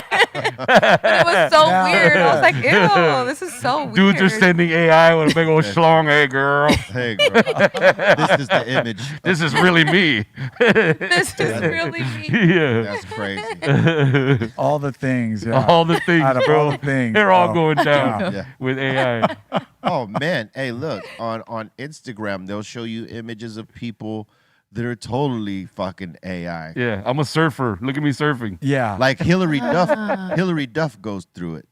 But it was so weird. I was like, ew, this is so weird. Dudes are sending AI with a big old schlong. Hey, girl. Hey, girl, this is the image. This is really me. This is really me. Yeah. That's crazy. All the things. Yeah. All the things, Out of bro. all the things, They're all bro. going down Yeah. with AI. Oh man, hey, look on Instagram, they'll show you images of people that are totally fucking AI. Yeah, I'm a surfer. Look at me surfing. Yeah. Like Hillary Duff. Hillary Duff goes through it.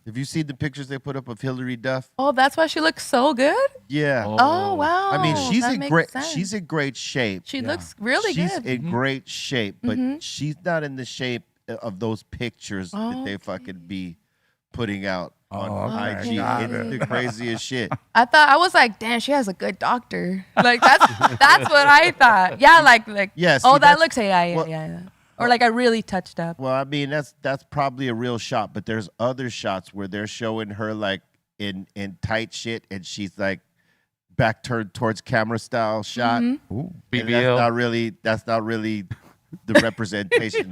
Have you seen the pictures they put up of Hillary Duff? Oh, that's why she looks so good? Yeah. Oh, wow. I mean, she's That in makes great. sense. She's in great shape. She looks really She's good. in great shape, but she's not in the shape of those pictures that they fucking be putting out on okay. IG. Got It's it. the craziest shit. I was like, damn, she has a good doctor. Like that's what I thought. Yeah, like Yeah, see, oh, that that's- looks AI. well- Yeah. Or like I really touched up. Well, I mean, that's probably a real shot, but there's other shots where they're showing her like in tight shit, and she's like back turned towards camera style shot. And BBL. That's not really the representation.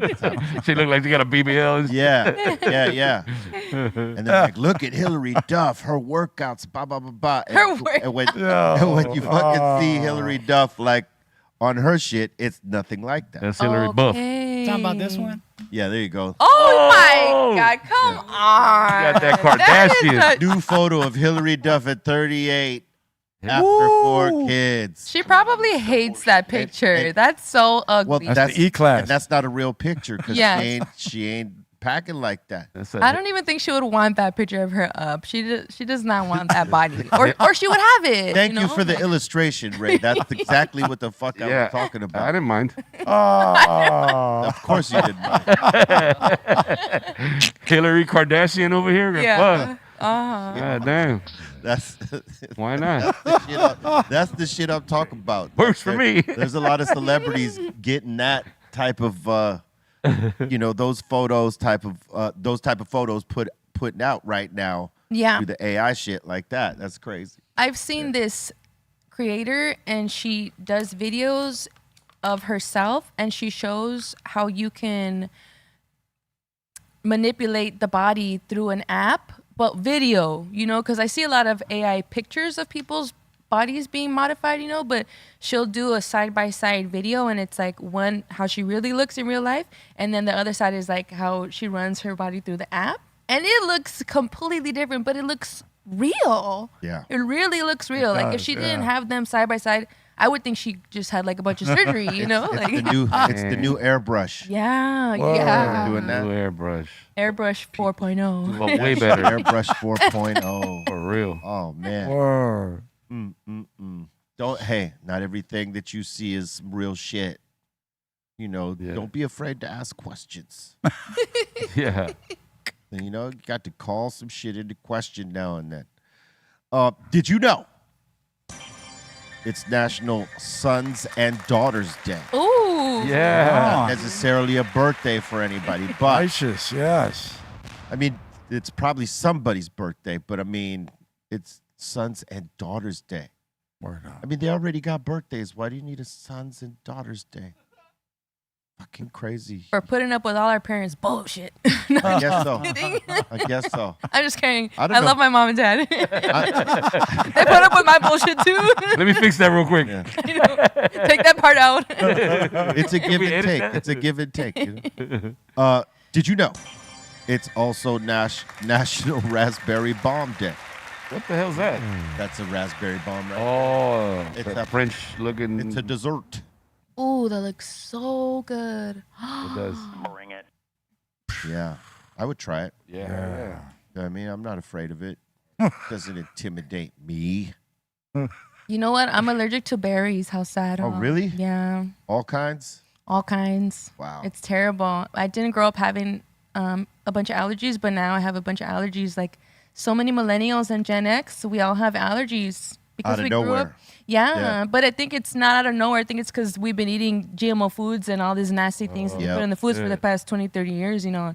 She looked like she got a BBL. Yeah. And they're like, look at Hillary Duff, her workouts, blah blah blah blah. And, and when you fucking see Hillary Duff like on her shit, it's nothing like that. That's Hillary Buff. Okay. Talking about this one? Yeah, there you go. Oh my Oh. God! Come on. Got that That is Kardashian. a- New photo of Hillary Duff at 38 after 4 kids. She probably hates that picture. and- That's so Well, ugly. That's the E-class. And that's not a real picture because Yeah. she ain't packing like that. That's I don't even think she would want that picture of her up. She does not want that body, or she would have it. Thank you know? for the illustration, Ray. That's exactly what the fuck I Yeah, was talking I about. didn't mind. Oh. Of course you didn't. Mind. Hillary Kardashian over here. Yeah. Fuck. God damn. That's Why not? that's the shit I'm talking about. Works for me. There's a lot of celebrities getting that type of those photos type of photos putting out right now. Yeah. Through the AI shit like that. That's crazy. I've seen this creator, and she does videos of herself, and she shows how you can manipulate the body through an app, but video, because I see a lot of AI pictures of people's bodies being modified, but she'll do a side-by-side video, and it's like one, how she really looks in real life, and then the other side is like how she runs her body through the app. And it looks completely different, but it looks real. Yeah. It really looks real. Like if does, she didn't have them side by side, I would think she just had like a bunch of surgery, It's like the new airbrush. yeah, Whoa. yeah. Doing that. New airbrush. Airbrush 4.0. Well, way better. Airbrush 4.0. For real. Oh man. Word. Not everything that you see is real shit. Don't be afraid to ask questions. Yeah. You got to call some shit into question now and then. Did you know it's National Sons and Daughters Day? Ooh. Yeah. Not necessarily a birthday for anybody, but Righteous, yes. I mean, it's probably somebody's birthday, but I mean, it's Sons and Daughters Day. Word up. I mean, they already got birthdays. Why do you need a Sons and Daughters Day? Fucking crazy. For putting up with all our parents' bullshit. I guess so. I guess so. I'm just kidding. I I, don't know. love my mom and dad. They put up with my bullshit too. Let me fix that real quick. Take that part out. It's a give and take. It's a give and take. Did you know it's also National Raspberry Bomb Day? What the hell's that? That's a raspberry bomb, right? Oh, It's that a- French looking. It's a dessert. Ooh, that looks so good. It does. Yeah, I would try it. Yeah. I mean, I'm not afraid of it. Doesn't intimidate me. You know what? I'm allergic to berries. How sad. Oh, huh? really? Yeah. All kinds? All kinds. Wow. It's terrible. I didn't grow up having a bunch of allergies, but now I have a bunch of allergies. Like so many millennials and Gen X, we all have allergies because Out of we grew nowhere. up. Yeah, Yeah. but I think it's not out of nowhere. I think it's because we've been eating GMO foods and all these nasty things that they Yep. put in the foods for the past 20, 30 years, Now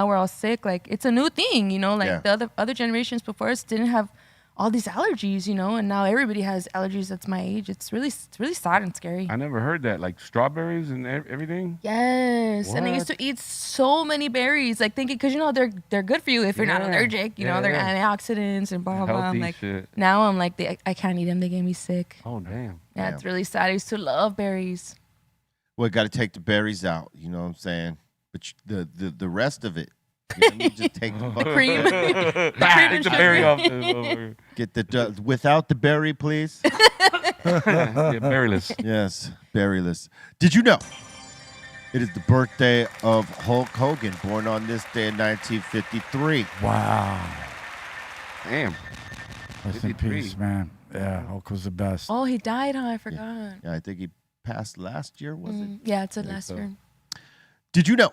we're all sick. Like, it's a new thing, Like, Yeah. the other generations before us didn't have all these allergies, And now everybody has allergies that's my age. It's really sad and scary. I never heard that. Like strawberries and everything. Yes, and I used What? to eat so many berries, like thinking because they're good for you if you're not Yeah. allergic. They're Yeah. antioxidants and blah blah blah. I'm Healthy like, shit. now I'm like, I can't eat them. They get me sick. Oh damn. Yeah, it's really sad. I used to love berries. Well, got to take the berries out. You know what I'm saying? But the rest of it, you just take the Cream. Take the berry off. Get the without the berry, please. Yeah, berryless. Yes, berryless. Did you know it is the birthday of Hulk Hogan, born on this day in 1953? Wow. Damn. Rest in 53. peace, man. Yeah, Hulk was the best. Oh, he died, huh? I forgot. Yeah, I think he passed last year, was it? Yeah, it's a last so. year. Did you know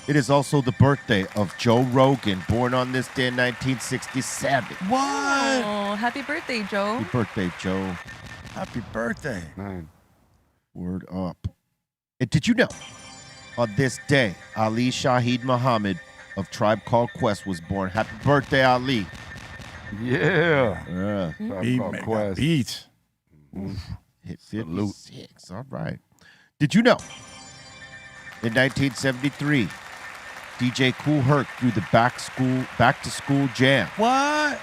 it is also the birthday of Joe Rogan, born on this day in 1967? What? Oh, happy birthday, Joe. Happy birthday, Joe. Happy birthday. Man. Word up. And did you know on this day, Ali Shaheed Muhammad of Tribe Called Quest was born? Happy birthday, Ali. Yeah. Yeah. Beat, Called man, got Quest. beat. Hit Salute. 56. All right. Did you know in 1973, DJ Kool Herc threw the back to school jam, What?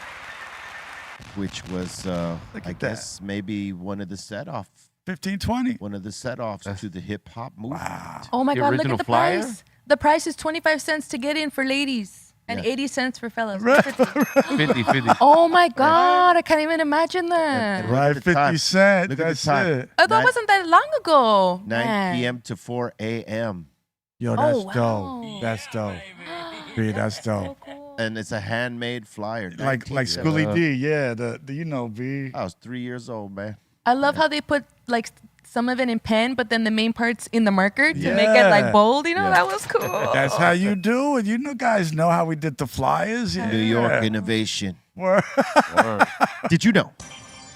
which was Look I at that. guess maybe one of the set offs 1520. to the hip hop movement. Oh my The God, look original at the flyer? price. The price is 25 cents to get in for ladies and Yeah. 80 cents for fellas. 50. Oh my God, I can't even imagine that. And Right, look at the 50 time. cent. Look at the That's time. it. Oh, that Nine- wasn't that long ago. 9 Man. p.m. to 4 a.m. Yo, that's wow. dope. That's dope. B, that's dope. And it's a handmade flyer. Like 19 Schoolie D, yeah. The B. I was 3 years old, man. I love how they put like some of it in pen, but then the main parts in the marker to make it Yeah. like bold. That was cool. That's how you do it. You know, guys know how we did the flyers. Yeah. New York innovation. Word. Did you know?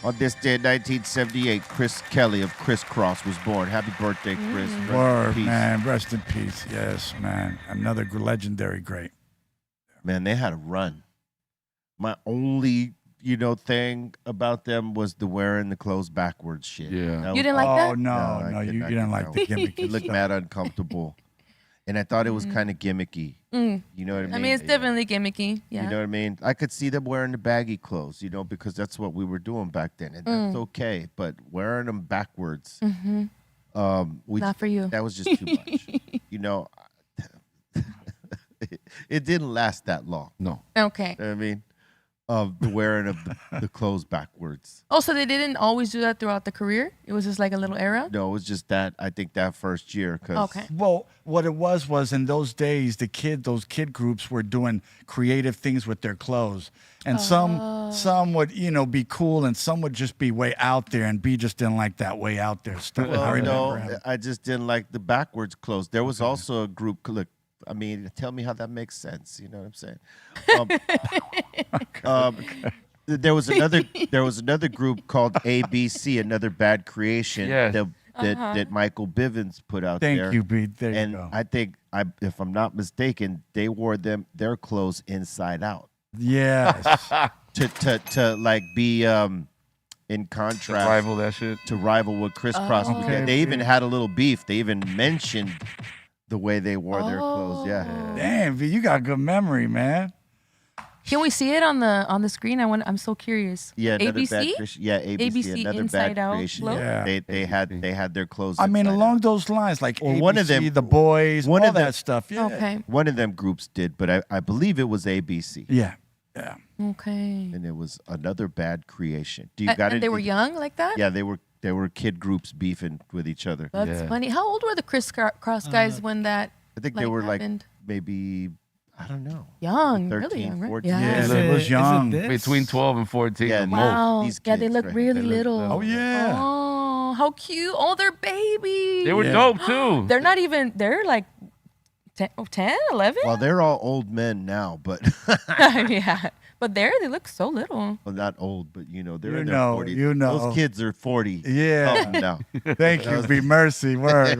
On this day in 1978, Chris Kelly of Criss Cross was born. Happy birthday, Chris. Rest in Word, peace. man. Rest in peace. Yes, man. Another legendary great. Man, they had a run. My only, thing about them was the wearing the clothes backwards shit. Yeah. That You was- didn't like Oh, that? no, I you couldn't didn't like the gimmick. It looked mad uncomfortable. and I thought it was kind of gimmicky. You know what I mean? I mean, it's definitely gimmicky. Yeah. You know what I mean? I could see them wearing the baggy clothes, you know, because that's what we were doing back then, and that's okay. But wearing them backwards, Not for you. that was just too much. You know, it didn't last that long. No. Okay. You know what I mean? Of the wearing of the clothes backwards. Oh, so they didn't always do that throughout the career? It was just like a little era? No, it was just that. I think that first year. Cause Okay. Well, what it was in those days, those kid groups were doing creative things with their clothes, and some would be cool, and some would just be way out there, and B just didn't like that way out there stuff. I Well, remember no, him. I just didn't like the backwards clothes. There was also a group. Look, I mean, tell me how that makes sense. You know what I'm saying? There was another group called ABC, Another Bad Creation, Yes. that Michael Bivins put out there. Thank you, B. There And you go. I think, if I'm not mistaken, they wore their clothes inside out Yes. to like be in contrast Rival that shit. to rival with Crisscross. Oh. Okay, They even had a little beef. They even mentioned the way they wore their clothes. Yeah. Damn, B, you got good memory, man. Can we see it on the screen? I'm so curious. Yeah, another ABC? bad creation. Yeah, ABC, ABC another Inside bad Out creation. look? Yeah. Yeah. They had their clothes. I mean, inside along out. those lines, like Well, ABC, one of them- the boys, one all of them- that stuff. Yeah. Okay. One of them groups did, but I believe it was ABC, Yeah. Yeah. Okay. and it was another bad creation. Do you got And it? they were young like that? Yeah, they were kid groups beefing with each other. That's Yeah. funny. How old were the Cross guys when that I think they like, were happened? like maybe, I don't know. young? 13, really young, right? 14. Yeah. Yeah, Is it was young. this? Between 12 and 14. Yeah, the no. most. Wow. These Yeah, they kids, look right? really They look little. little. Oh, yeah. Oh, how cute. Oh, they're babies. They were Yeah. dope too. They're not even, they're like 10, 11? Well, they're all old men now, but yeah. But they look so little. well, not old, but they're You in their know, 40s. you know. Those kids are 40. Yeah. now. Thank you, be mercy. Word.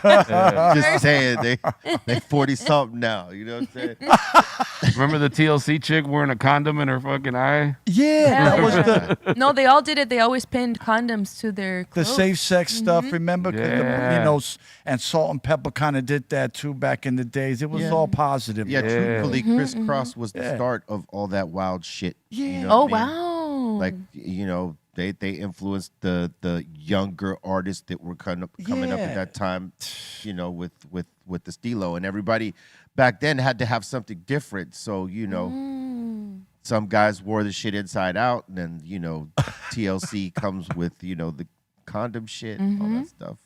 Just saying, they 40 something now. You know what I'm saying? Remember the TLC chick wearing a condom in her fucking eye? Yeah, that was the No, they all did it. They always pinned condoms to their the clothes. safe sex stuff. Remember, 'cause Yeah. and Salt and Pepper kind of did that too back in the days. It was Yeah. all positive. Yeah, truthfully, Mm-hmm, Crisscross was the Yeah. start of all that wild shit. Yeah. You know Oh, what I mean? wow. Like, they influenced the younger artists that were coming up Yeah. at that time, with the Stilo, and everybody back then had to have something different. So, some guys wore the shit inside out, and then, TLC comes with, the condom shit, all Mm-hmm. that stuff.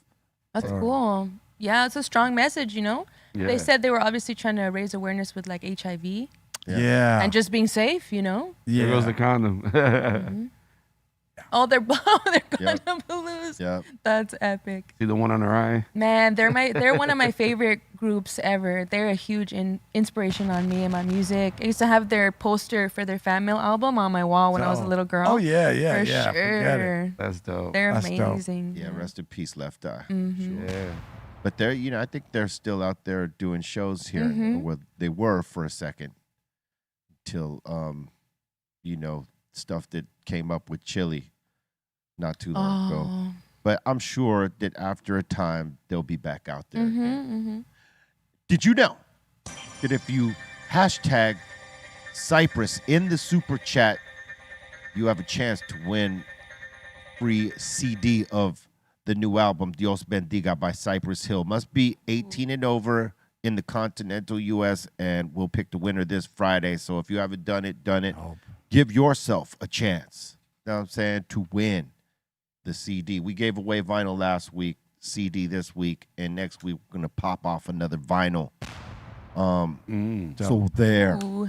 That's cool. Yeah, it's a strong message, Yeah. They said they were obviously trying to raise awareness with like HIV Yeah. and just being safe, There goes the condom. Oh, they're Yep. gonna lose. Yeah. That's epic. See the one on her eye? Man, they're one of my favorite groups ever. They're a huge inspiration on me and my music. I used to have their poster for their Fan Mail album on my wall when I was a little girl. Oh yeah, yeah, For yeah. Forget it. sure. That's dope. They're That's dope. amazing. Yeah, rest in peace, Left Eye. Yeah. But they're, I think they're still out there doing shows here. Where they were for a second, till stuff that came up with Chili not too long ago. Oh. But I'm sure that after a time they'll be back out there. Mm-hmm. Did you know that if you hashtag Cypress in the super chat, you have a chance to win free CD of the new album, Dios Bendiga by Cypress Hill. Must be 18 and over in the continental U.S., and we'll pick the winner this Friday. So if you haven't done it, give yourself a chance, you know what I'm saying, to win the CD. We gave away vinyl last week, CD this week, and next week we're going to pop off another vinyl. So there. Ooh.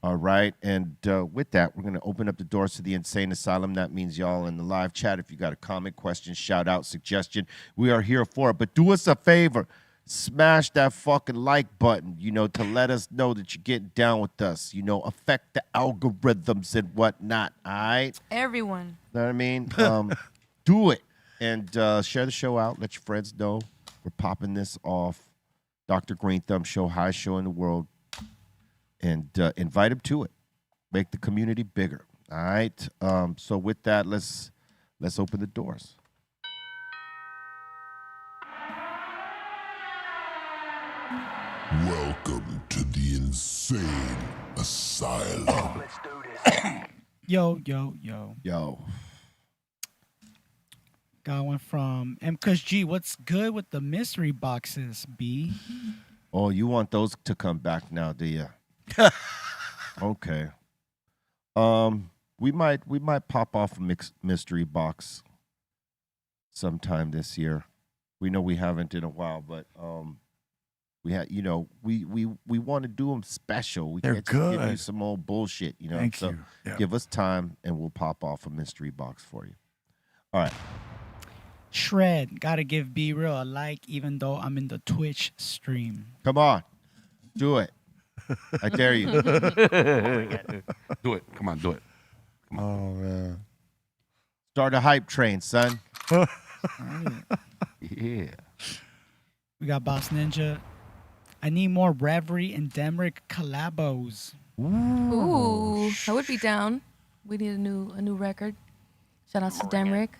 All right, and with that, we're going to open up the doors to the Insane Asylum. That means y'all in the live chat. If you got a comment, question, shout out, suggestion, we are here for it. But do us a favor, smash that fucking like button, to let us know that you're getting down with us. Affect the algorithms and whatnot. All right, Everyone. know what I mean? Do it and share the show out. Let your friends know we're popping this off. Dr. Greenthumb show, highest show in the world. And invite them to it. Make the community bigger. All right. So with that, let's open the doors. Welcome to the insane asylum. Yo. Yo. Got one from M. Kush G. What's good with the mystery boxes, B? Oh, you want those to come back now, do you? Okay. We might pop off a mystery box sometime this year. We know we haven't in a while, but we had, we want to do them special. We They're can't just give you good. some old bullshit, Thank so you. Yeah. give us time and we'll pop off a mystery box for you. All right. Shred. Gotta give B Real a like, even though I'm in the Twitch stream. Come on. Do it. I dare you. Do it. Come on, do it. Oh man. Start a hype train, son. Yeah. We got Boss Ninja. I need more Reverie and Demrick collabos. Ooh, I would be down. We need a new record. Shout out to Demrick.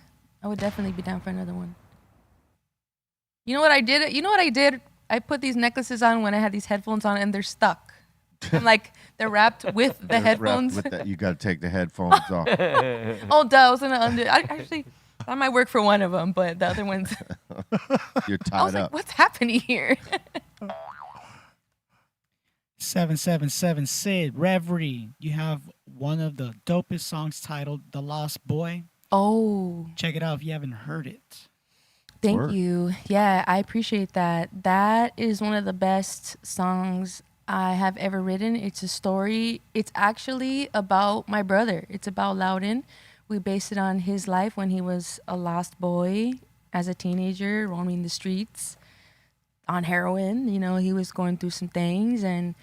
I would definitely be down for another one. You know what I did? I put these necklaces on when I had these headphones on, and they're stuck. I'm like, they're wrapped with the headphones. With that, you got to take the headphones off. Oh, duh, I was gonna undo. That might work for one of them, but the other ones, You're I tied was like, up. what's happening here? 777 Sid. Reverie. You have one of the dopest songs titled The Lost Boy. Oh, Check it out if you haven't heard it. thank Word. you. Yeah, I appreciate that. That is one of the best songs I have ever written. It's a story. It's actually about my brother. It's about Loudon. We based it on his life when he was a lost boy as a teenager, roaming the streets on heroin. He was going through some things, and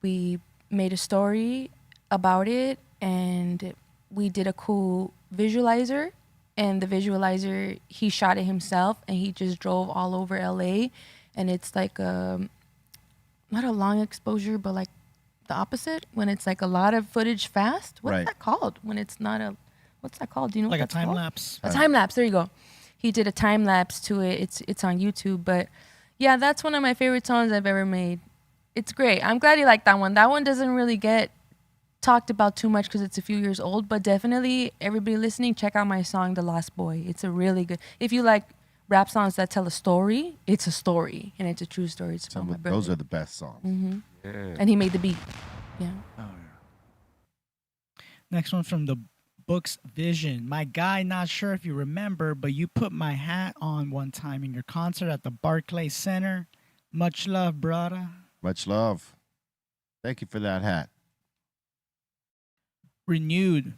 we made a story about it, and we did a cool visualizer. And the visualizer, he shot it himself, and he just drove all over LA. And it's like not a long exposure, but like the opposite, when it's like a lot of footage fast. What's Right. that called? When it's not what's that called? Do you know Like what a that's time called? lapse. A time lapse. There you go. He did a time lapse to it. It's on YouTube. But yeah, that's one of my favorite songs I've ever made. It's great. I'm glad you like that one. That one doesn't really get talked about too much because it's a few years old. But definitely, everybody listening, check out my song, "The Lost Boy." It's a really good. If you like rap songs that tell a story, it's a story, and it's a true story. It's about my brother. Those are the best songs. Yeah. And he made the beat. Yeah. Next one from the book's Vision. My guy, not sure if you remember, but you put my hat on one time in your concert at the Barclays Center. Much love, brother. Much love. Thank you for that hat. Renewed.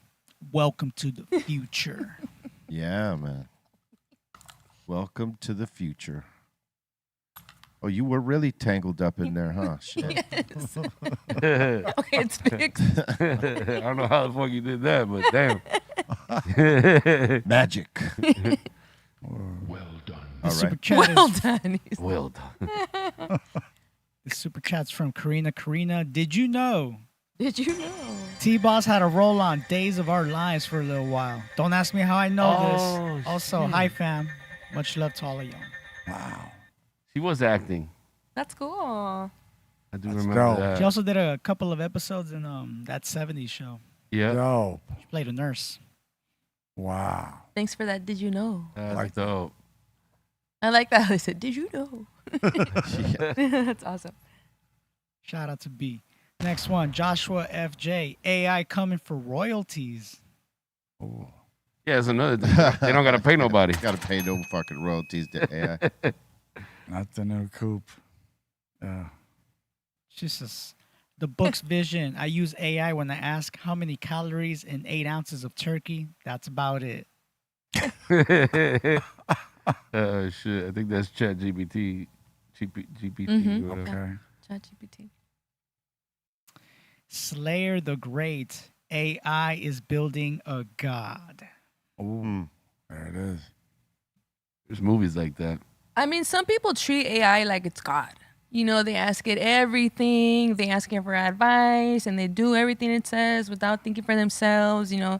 Welcome to the future. Yeah, man. Welcome to the future. Oh, you were really tangled up in there, huh? Shit. Yes. Okay, it's fixed. I don't know how the fuck you did that, but damn. Magic. Well done. The All super right. chat Well is, done. Well done. the super chat's from Karina. Karina, did you know Did you know? T-Boss had a role on Days of Our Lives for a little while? Don't ask me how I know Oh, this. Also, shit. hi fam. Much love to all of y'all. Wow. She was acting. That's cool. I do Let's remember go. that. She also did a couple of episodes in that 70s show. Yeah. Yo. She played a nurse. Wow. Thanks for that. Did you know? That's Like- dope. I like that. I said, did you know? That's awesome. Shout out to B. Next one, Joshua FJ. AI coming for royalties. Ooh. Yeah, it's another thing. They don't gotta pay nobody. Got to pay no fucking royalties to AI. Not the new coupe. Yeah. She says, the book's Vision. I use AI when I ask how many calories in 8 ounces of turkey. That's about it. Shit. I think that's Chat GPT. GPT. Mhm. Whatever. Okay. ChatGPT. Slayer the Great. AI is building a god. Ooh. There it is. There's movies like that. I mean, some people treat AI like it's God. They ask it everything. They ask it for advice, and they do everything it says without thinking for themselves. People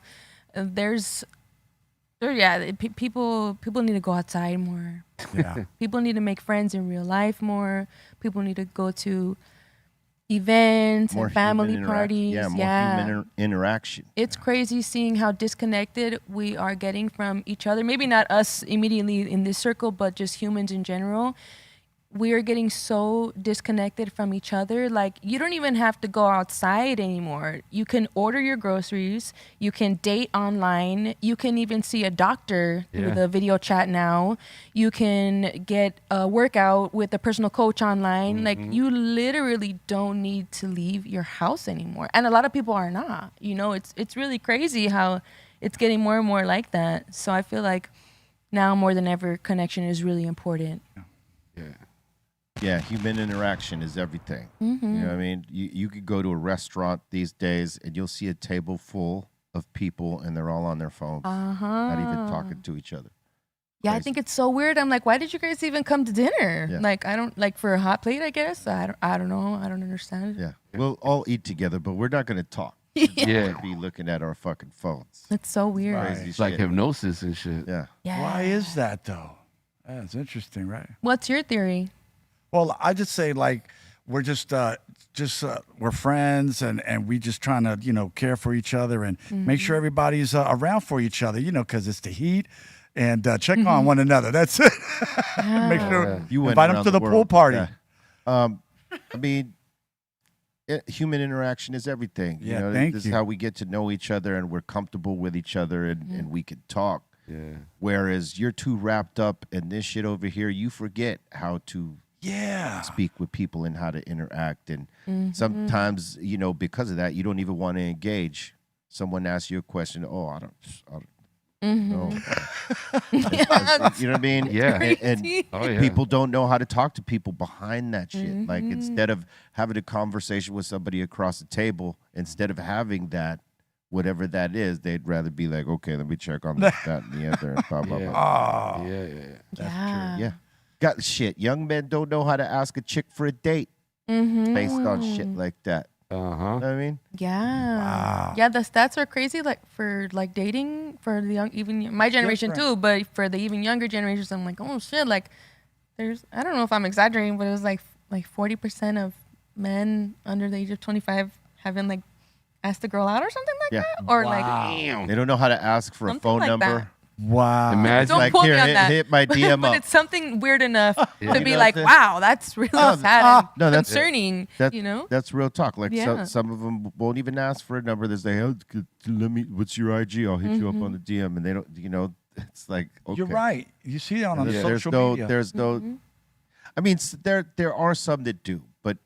need to go outside more. Yeah. People need to make friends in real life more. People need to go to events and family parties. Yeah, more human interaction. It's crazy seeing how disconnected we are getting from each other. Maybe not us immediately in this circle, but just humans in general. We are getting so disconnected from each other. Like, you don't even have to go outside anymore. You can order your groceries. You can date online. You can even see a doctor through the video chat now. You can get a workout with a personal coach online. Like, you literally don't need to leave your house anymore. And a lot of people are not. You know, it's really crazy how it's getting more and more like that. So I feel like now more than ever, connection is really important. Yeah. Yeah, human interaction is everything. You know what I mean? You could go to a restaurant these days and you'll see a table full of people and they're all on their phones, not even talking to each other. Yeah, I think it's so weird. I'm like, why did you guys even come to dinner? Yeah. Like, I don't, like, for a hot plate, I guess. I don't know. I don't understand. Yeah, we'll all eat together, but we're not going to talk. Yeah. We'll be looking at our fucking phones. It's so weird. Crazy It's like shit. hypnosis and shit. Yeah. Yeah. Why is that though? That's interesting, right? What's your theory? Well, I just say like we're just we're friends and we just trying to care for each other and make sure everybody's around for each other, because it's the heat and check on one another. That's it. Make sure You went invite them around to the pool world. party. Yeah. I mean, human interaction is everything. Yeah, thank this you. is how we get to know each other and we're comfortable with each other and we can talk. Yeah. Whereas you're too wrapped up in this shit over here, you forget how to speak with people and how to interact. And sometimes, because of that, you don't even want to engage. Someone asks you a question. Oh, I don't know. You know what I mean? Yeah. And Oh, yeah. people don't know how to talk to people behind that shit. Like, instead of having a conversation with somebody across the table, instead of having that, whatever that is, they'd rather be like, okay, let me check on this, that, and the other, and blah, blah, blah. Oh, Yeah. Yeah. Got shit. Young men don't know how to ask a chick for a date based on shit like that. Uh-huh. You know what I mean? Yeah. Wow. Yeah, the stats are crazy, like, for, like, dating, for the young, even my generation too, but for the even younger generations, I'm like, oh, shit, like, I don't know if I'm exaggerating, but it was, like 40% of men under the age of 25 haven't, like, asked a girl out or something like that? Or, like, They don't know how to ask for a Something phone like number. that. Wow. Imagine. don't Like, quote here, me on that. hit my DM but up. it's something weird enough to You be know like, what I'm saying? wow, that's really sad and concerning, That's that's real talk. Like, Yeah. some of them won't even ask for a number. They say, "Oh, what's your IG? I'll hit you up on the DM." And they don't. It's like, okay. You're right. You see that on There's social no. media. There's no. I mean, there are some that do, but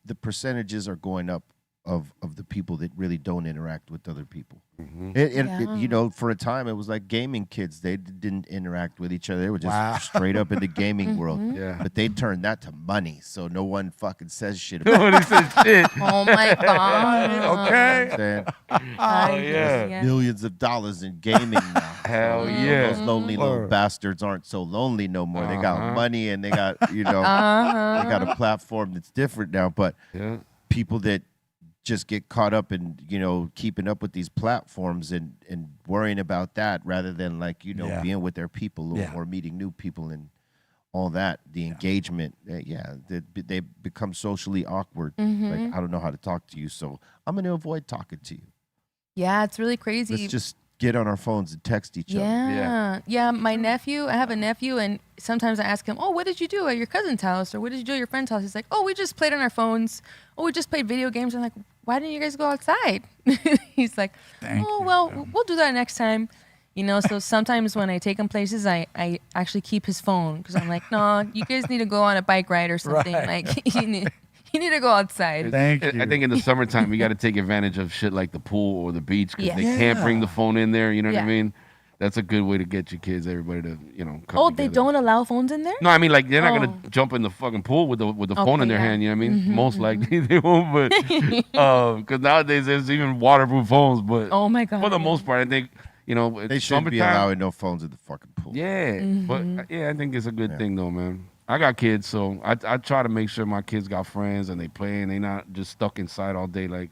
the percentages are going up of the people that really don't interact with other people. For a time, it was like gaming kids. They didn't interact with each other. They were just straight up in the gaming world. Yeah. But they turned that to money, so no one fucking says shit about Nobody said shit. Oh my god. Okay. it. Millions of dollars in gaming now. Hell So, yeah. those lonely little Word. bastards aren't so lonely no more. They got money and they got, they got a platform that's different now. But Yeah. people that just get caught up in, keeping up with these platforms and worrying about that rather than being with their people a little more, meeting new people and all that, the engagement, they become socially awkward. Like, I don't know how to talk to you, so I'm going to avoid talking to you. Yeah, it's really crazy. Let's just get on our phones and text each other. Yeah. My nephew, I have a nephew, and sometimes I ask him, oh, what did you do at your cousin's house? Or what did you do at your friend's house? He's like, oh, we just played on our phones. Oh, we just played video games. I'm like, why didn't you guys go outside? He's like, we'll do that next time. So sometimes when I take him places, I actually keep his phone because I'm like, no, you guys need to go on a bike ride or something. Right. Like, you need to go outside. Thank you. I think in the summertime, you got to take advantage of shit like the pool or the beach because Yeah. they can't bring the phone in there. You know what I Yeah. mean? That's a good way to get your kids, everybody to, come Oh, they together. don't allow phones in there? No, I mean, like, they're not Oh. going to jump in the fucking pool with the phone in Okay, their yeah. hand, you know what I mean? Most likely they won't, but, because nowadays there's even waterproof phones, but Oh my God. for the most part, I think, They shouldn't be allowing no phones in the fucking pool. Yeah, but I think it's a good thing though, man. I got kids, so I try to make sure my kids got friends and they play and they not just stuck inside all day like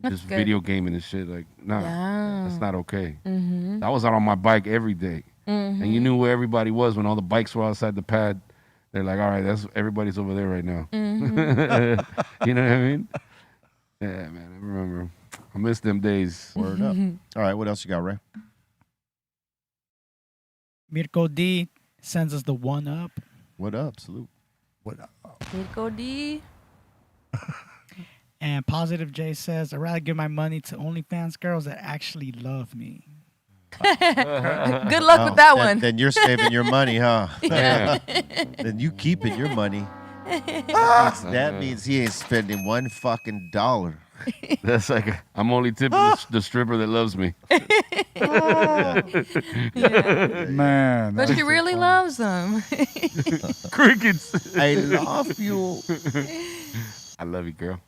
That's just good. video gaming and shit. Like, nah, Yeah. that's not okay. I was out on my bike every day, and you knew where everybody was when all the bikes were outside the pad. They're like, all right, that's everybody's over there right now. You know what I mean? Yeah, man. I remember. I miss them days. Word up. All right, what else you got, Ray? Mirko D sends us the one up. What up? Salute. What? Nico D. And Positive J says, I'd rather give my money to OnlyFans girls that actually love me. Good luck with that one. Then you're saving your money, huh? Yeah. Then you keeping your money. That means he ain't spending one fucking dollar. That's like, I'm only tipping the stripper that loves me. Man. But she really loves them. Crickets. I love you. I love you, girl.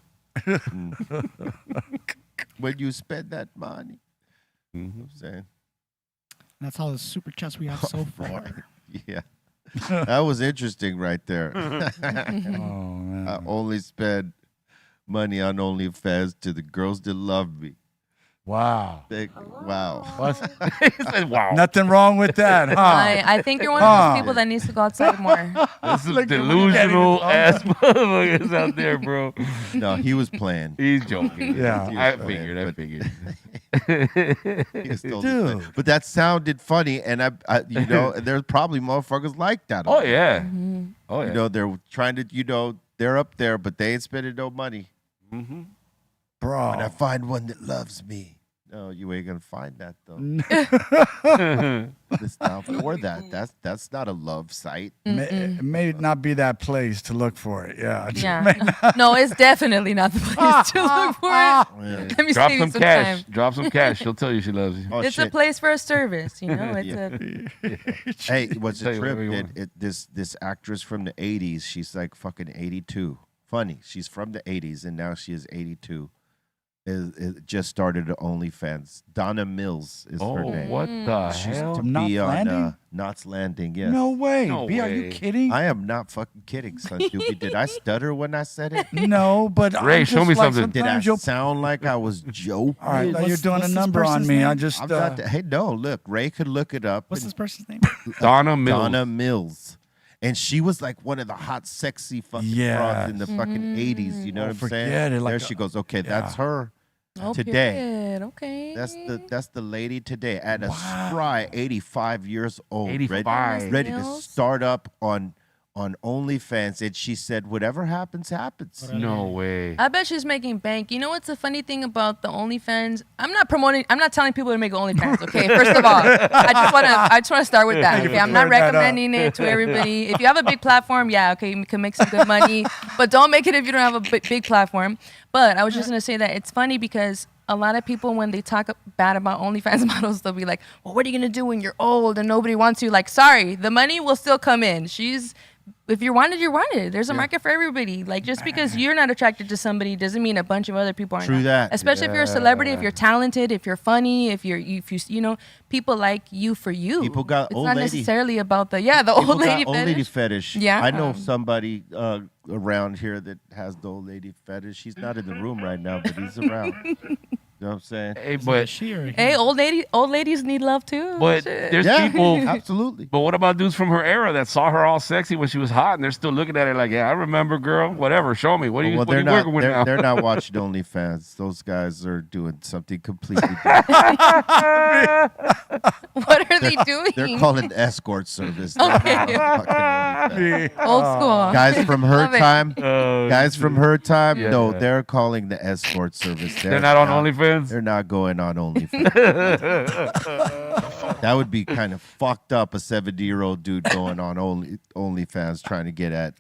When you spend that money. Mm-hmm. I'm saying. That's all the super chats we have so far. Yeah. That was interesting right there. Oh, man. I only spend money on OnlyFans to the girls that love me. Wow. Wow. What? He said, wow. Nothing wrong with that, huh? I think you're one of those people that needs to go outside more. That's some Look at what delusional you're getting ass motherfuckers out there, bro. No, he was playing. He's joking. Yeah. He was I playing, figured. He was totally Dude. playing. But that sounded funny, and I there's probably motherfuckers like that. Oh, yeah. Oh, yeah. They're trying to, they're up there, but they ain't spending no money. Mm-hmm. Bro. When I find one that loves me. No, you ain't gonna find that though. It's not for that. That's not a love site. It may not be that place to look for it. Yeah. Yeah. No, it's definitely not the place to look for it. Yeah. Let me Drop save you some some cash. time. Drop some cash. She'll tell you she loves you. Oh, It's a shit. place for a service, you know. It's Yeah. a Hey, what's Tell the you trip? whatever you want. This actress from the 80s, she's like fucking 82. Funny. She's from the 80s and now she is 82. Is just started OnlyFans. Donna Mills is her Oh, name. what the She used hell? to Knots be on Landing? Knots Landing, yes. No way. No B, are you way. kidding? I am not fucking kidding, son. Doopy. Did I stutter when I said it? No, but Ray, I'm show just me like something. Did I sometimes you'll- sound like I was joking? All right, now What's- you're doing a what's this number on person's me. name? I just I'm not. Hey, no, look, Ray could look it up. What's and- this person's name? Donna Mills. Donna Mills. And she was like one of the hot, sexy fucking broads in the fucking 80s. You know what I'm forget saying? it, like there a- she goes. Okay, that's her oh, today. period. Okay. That's the lady today at a spry 85 years old. 85. Ready to Mills? start up on OnlyFans. And she said, whatever happens, happens. No way. I bet she's making bank. You know what's the funny thing about the OnlyFans? I'm not telling people to make OnlyFans, okay? First of all, I just wanna start with that. Okay, I'm not clearing that up. recommending it to everybody. If you have a big platform, yeah, okay, you can make some good money, but don't make it if you don't have a big platform. But I was just gonna say that it's funny because a lot of people, when they talk bad about OnlyFans models, they'll be like, well, what are you gonna do when you're old and nobody wants you? Like, sorry, the money will still come in. If you're wanted, you're wanted. There's a market for everybody. Like, just because you're not attracted to somebody doesn't mean a bunch of other people aren't. True that. Especially if you're a celebrity, if you're talented, if you're funny, if you know, people like you for you. People got it's old not lady. necessarily about the People old lady got old lady fetish. Yeah. I know somebody around here that has the old lady fetish. He's not in the room right now, but he's around. You know what I'm saying? Hey, Is it but a she or a he? Hey, old ladies need love too. but Shit. there's Yeah, people. absolutely. But what about dudes from her era that saw her all sexy when she was hot, and they're still looking at her like, "Yeah, I remember, girl. Whatever. Show me. What are you, Well, what are they're you working with now?" they're not watching OnlyFans. Those guys are doing something completely different. What are they doing? They're calling the escort service. They're Okay. not fucking OnlyFans. Old school. Guys from her Love it. time. Oh, Guys from her time. Yeah. No, they're calling the escort service. they're not on OnlyFans. They're not going on OnlyFans. That would be kind of fucked up. A 70-year-old dude going on OnlyFans trying to get at.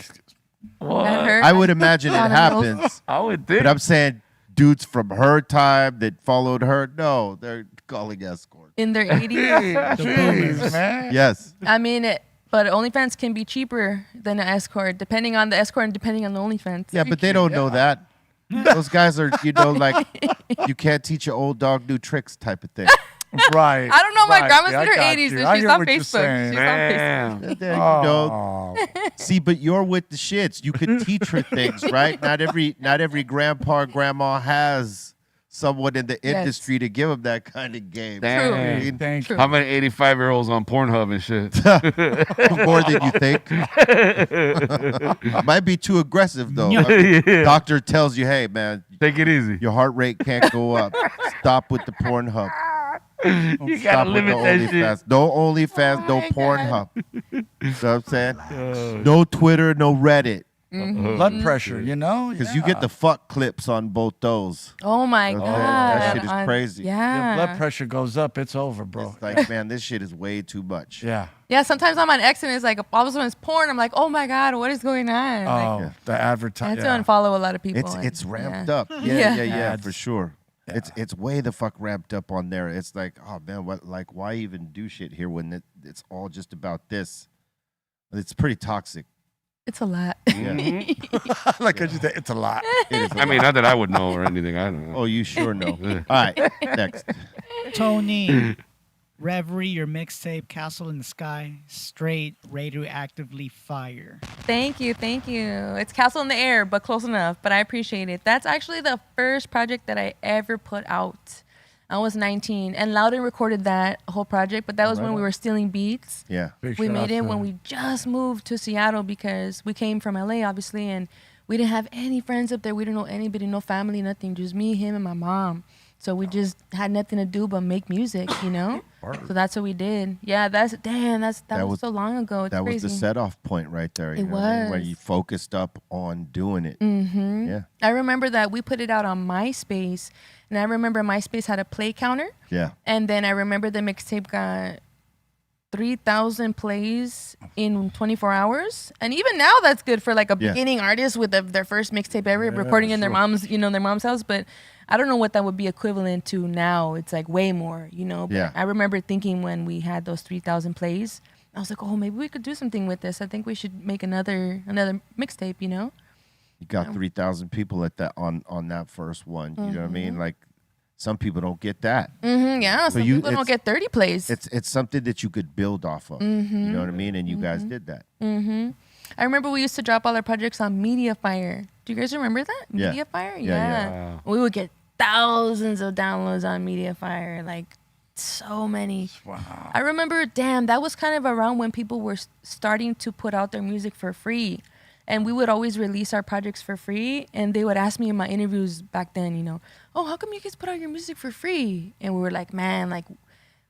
At her? I would imagine it Donna Mills. happens. I would think. But I'm saying dudes from her time that followed her. No, they're calling escort. In their 80s. Jeez, man. Yes. I mean, but OnlyFans can be cheaper than an escort, depending on the escort and depending on the OnlyFans. Yeah, but they don't know that. Those guys are, like, you can't teach an old dog new tricks type of thing. Right. I don't know. My right. grandma's Yeah, in I her got 80s you. and I she's hear on what you're Facebook. saying. She's on Facebook. Man. There you Oh. go. See, but you're with the shits. You could teach her things, right? Not every grandpa or grandma has someone in the Yes. industry to give him that kind of game. Dang. Thank you. How many 85-year-olds on Pornhub and shit? More than you think. Might be too aggressive though. I mean, Yeah. Doctor tells you, hey man, Take it easy. your heart rate can't go up. Stop with the Pornhub. You Stop gotta with the limit that shit. OnlyFans. No OnlyFans, no my Pornhub. You know what I'm saying? No Twitter, no Reddit. Blood pressure, you know? Because you get the fuck clips on both those. Oh my Okay. god, That shit is crazy. Yeah, Your blood pressure goes up, it's over, bro. It's like, man, this shit is way too much. Yeah. Yeah, sometimes I'm on X and it's like all of a sudden it's porn. I'm like, oh my god, what is going on? Oh, Like, the I advertising. have to unfollow a lot of people. It's and- ramped yeah. up. Yeah, Yeah. yeah, Yeah, for sure. It's way the fuck ramped up on there. It's like, oh man, what? Like, why even do shit here when it's all just about this? It's pretty toxic. It's a lot. Yeah. Like I just said, it's a lot. It is. I mean, not that I would know or anything. I don't know. Oh, you sure know. All right, next. Tony, Reverie, your mixtape, Castle in the Sky, straight, radioactively fire. Thank you, thank you. It's Castle in the Air, but close enough. But I appreciate it. That's actually the first project that I ever put out. I was 19, and Loudon recorded that whole project, but that was when we were stealing beats. Yeah. Big We shout made out it to- when we just moved to Seattle because we came from LA, obviously, and we didn't have any friends up there. We didn't know anybody, no family, nothing. Just me, him, and my mom. So we just had nothing to do but make music, you know? So that's what we did. Yeah, that was so long ago. It's That was crazy. the set off point right there. You It know what I mean? Where was. you focused up on doing it. Mm-hmm. Yeah. I remember that we put it out on MySpace, and I remember MySpace had a play counter, Yeah. and then I remember the mixtape got 3,000 plays in 24 hours, and even now that's good for like a Yeah. beginning artist with their first mixtape ever, recording in their mom's, their mom's house. But I don't know what that would be equivalent to now. It's like way more, But Yeah. I remember thinking when we had those 3,000 plays, I was like, oh, maybe we could do something with this. I think we should make another mixtape, You got 3,000 people at that on that first one. You know what I mean? Like some people don't get that. Yeah, some people don't it's- get 30 plays. It's something that you could build off of. You know what I mean? And you guys did that. I remember we used to drop all our projects on Mediafire. Do you guys remember that? Yeah. Mediafire? Yeah. Wow. We would get thousands of downloads on Mediafire, like so many. Wow. I remember, that was kind of around when people were starting to put out their music for free. And we would always release our projects for free. And they would ask me in my interviews back then, oh, how come you guys put out your music for free? And we were like, man, like,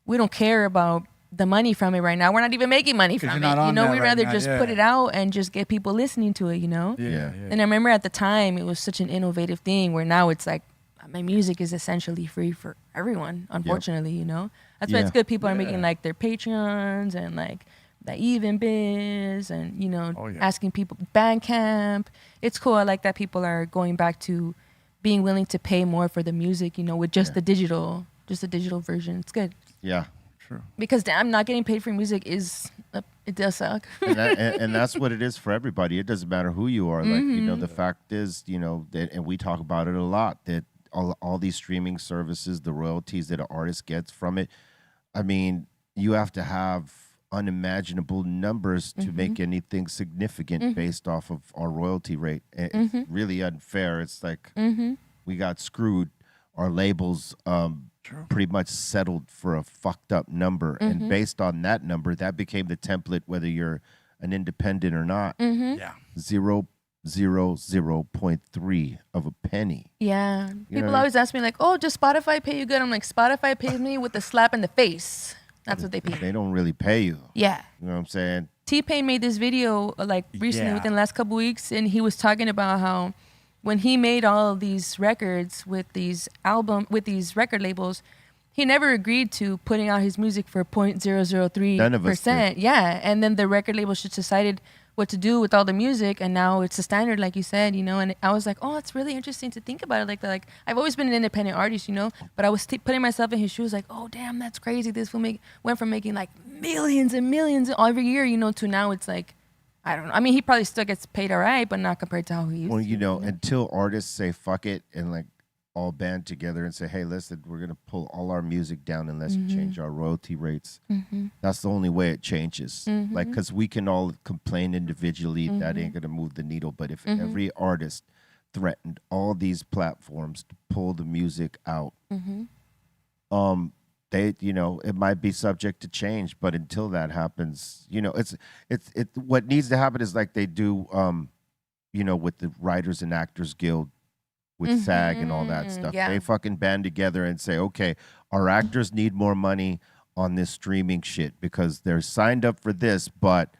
we don't care about the money from it right now. We're not even making money 'Cause from you're it. not on there We'd right rather now, just yeah. put it out and just get people listening to it, Yeah. And I remember at the time, it was such an innovative thing where now it's like, my music is essentially free for everyone, unfortunately, That's why Yeah. it's good people are making like their Patreons and like the Even Biz and, Oh, yeah. asking people, Bandcamp. It's cool. I like that people are going back to being willing to pay more for the music, with just the digital version. It's good. Yeah. True. Because damn, not getting paid for music it does suck. And that's what it is for everybody. It doesn't matter who you are. Like, the fact is, that, and we talk about it a lot, that all these streaming services, the royalties that an artist gets from it, I mean, you have to have unimaginable numbers to make anything significant based off of our royalty rate. And it's really unfair. It's like we got screwed. Our labels pretty much settled for a fucked up number. And based on that number, that became the template, whether you're an independent or not. Yeah. 0.3 of a penny. Yeah. know People what I- always ask me like, oh, does Spotify pay you good? I'm like, Spotify pays me with a slap in the face. That's what they pay. They don't really pay you. Yeah. You know what I'm saying? T-Pain made this video like recently Yeah. within the last couple weeks, and he was talking about how when he made all of these records with these record labels, he never agreed to putting out his music for 0.003%. None of us did. Yeah, and then the record labels just decided what to do with all the music, and now it's a standard, like you said, And I was like, oh, it's really interesting to think about it like that. Like I've always been an independent artist, but I was putting myself in his shoes, like, oh, damn, that's crazy. This went from making like millions and millions every year, to now it's like, I don't know. I mean, he probably still gets paid all right, but not compared to how he used Well, to. until artists say fuck it and like all band together and say, hey, listen, we're going to pull all our music down unless you change our royalty rates. That's the only way it changes. Like, because we can all complain individually, that ain't going to move the needle. But if every artist threatened all these platforms to pull the music out. They, it might be subject to change, but until that happens, it's what needs to happen is like they do, with the Writers and Actors Guild, with SAG and all that stuff. yeah. They fucking band together and say, okay, our actors need more money on this streaming shit because they're signed up for this, but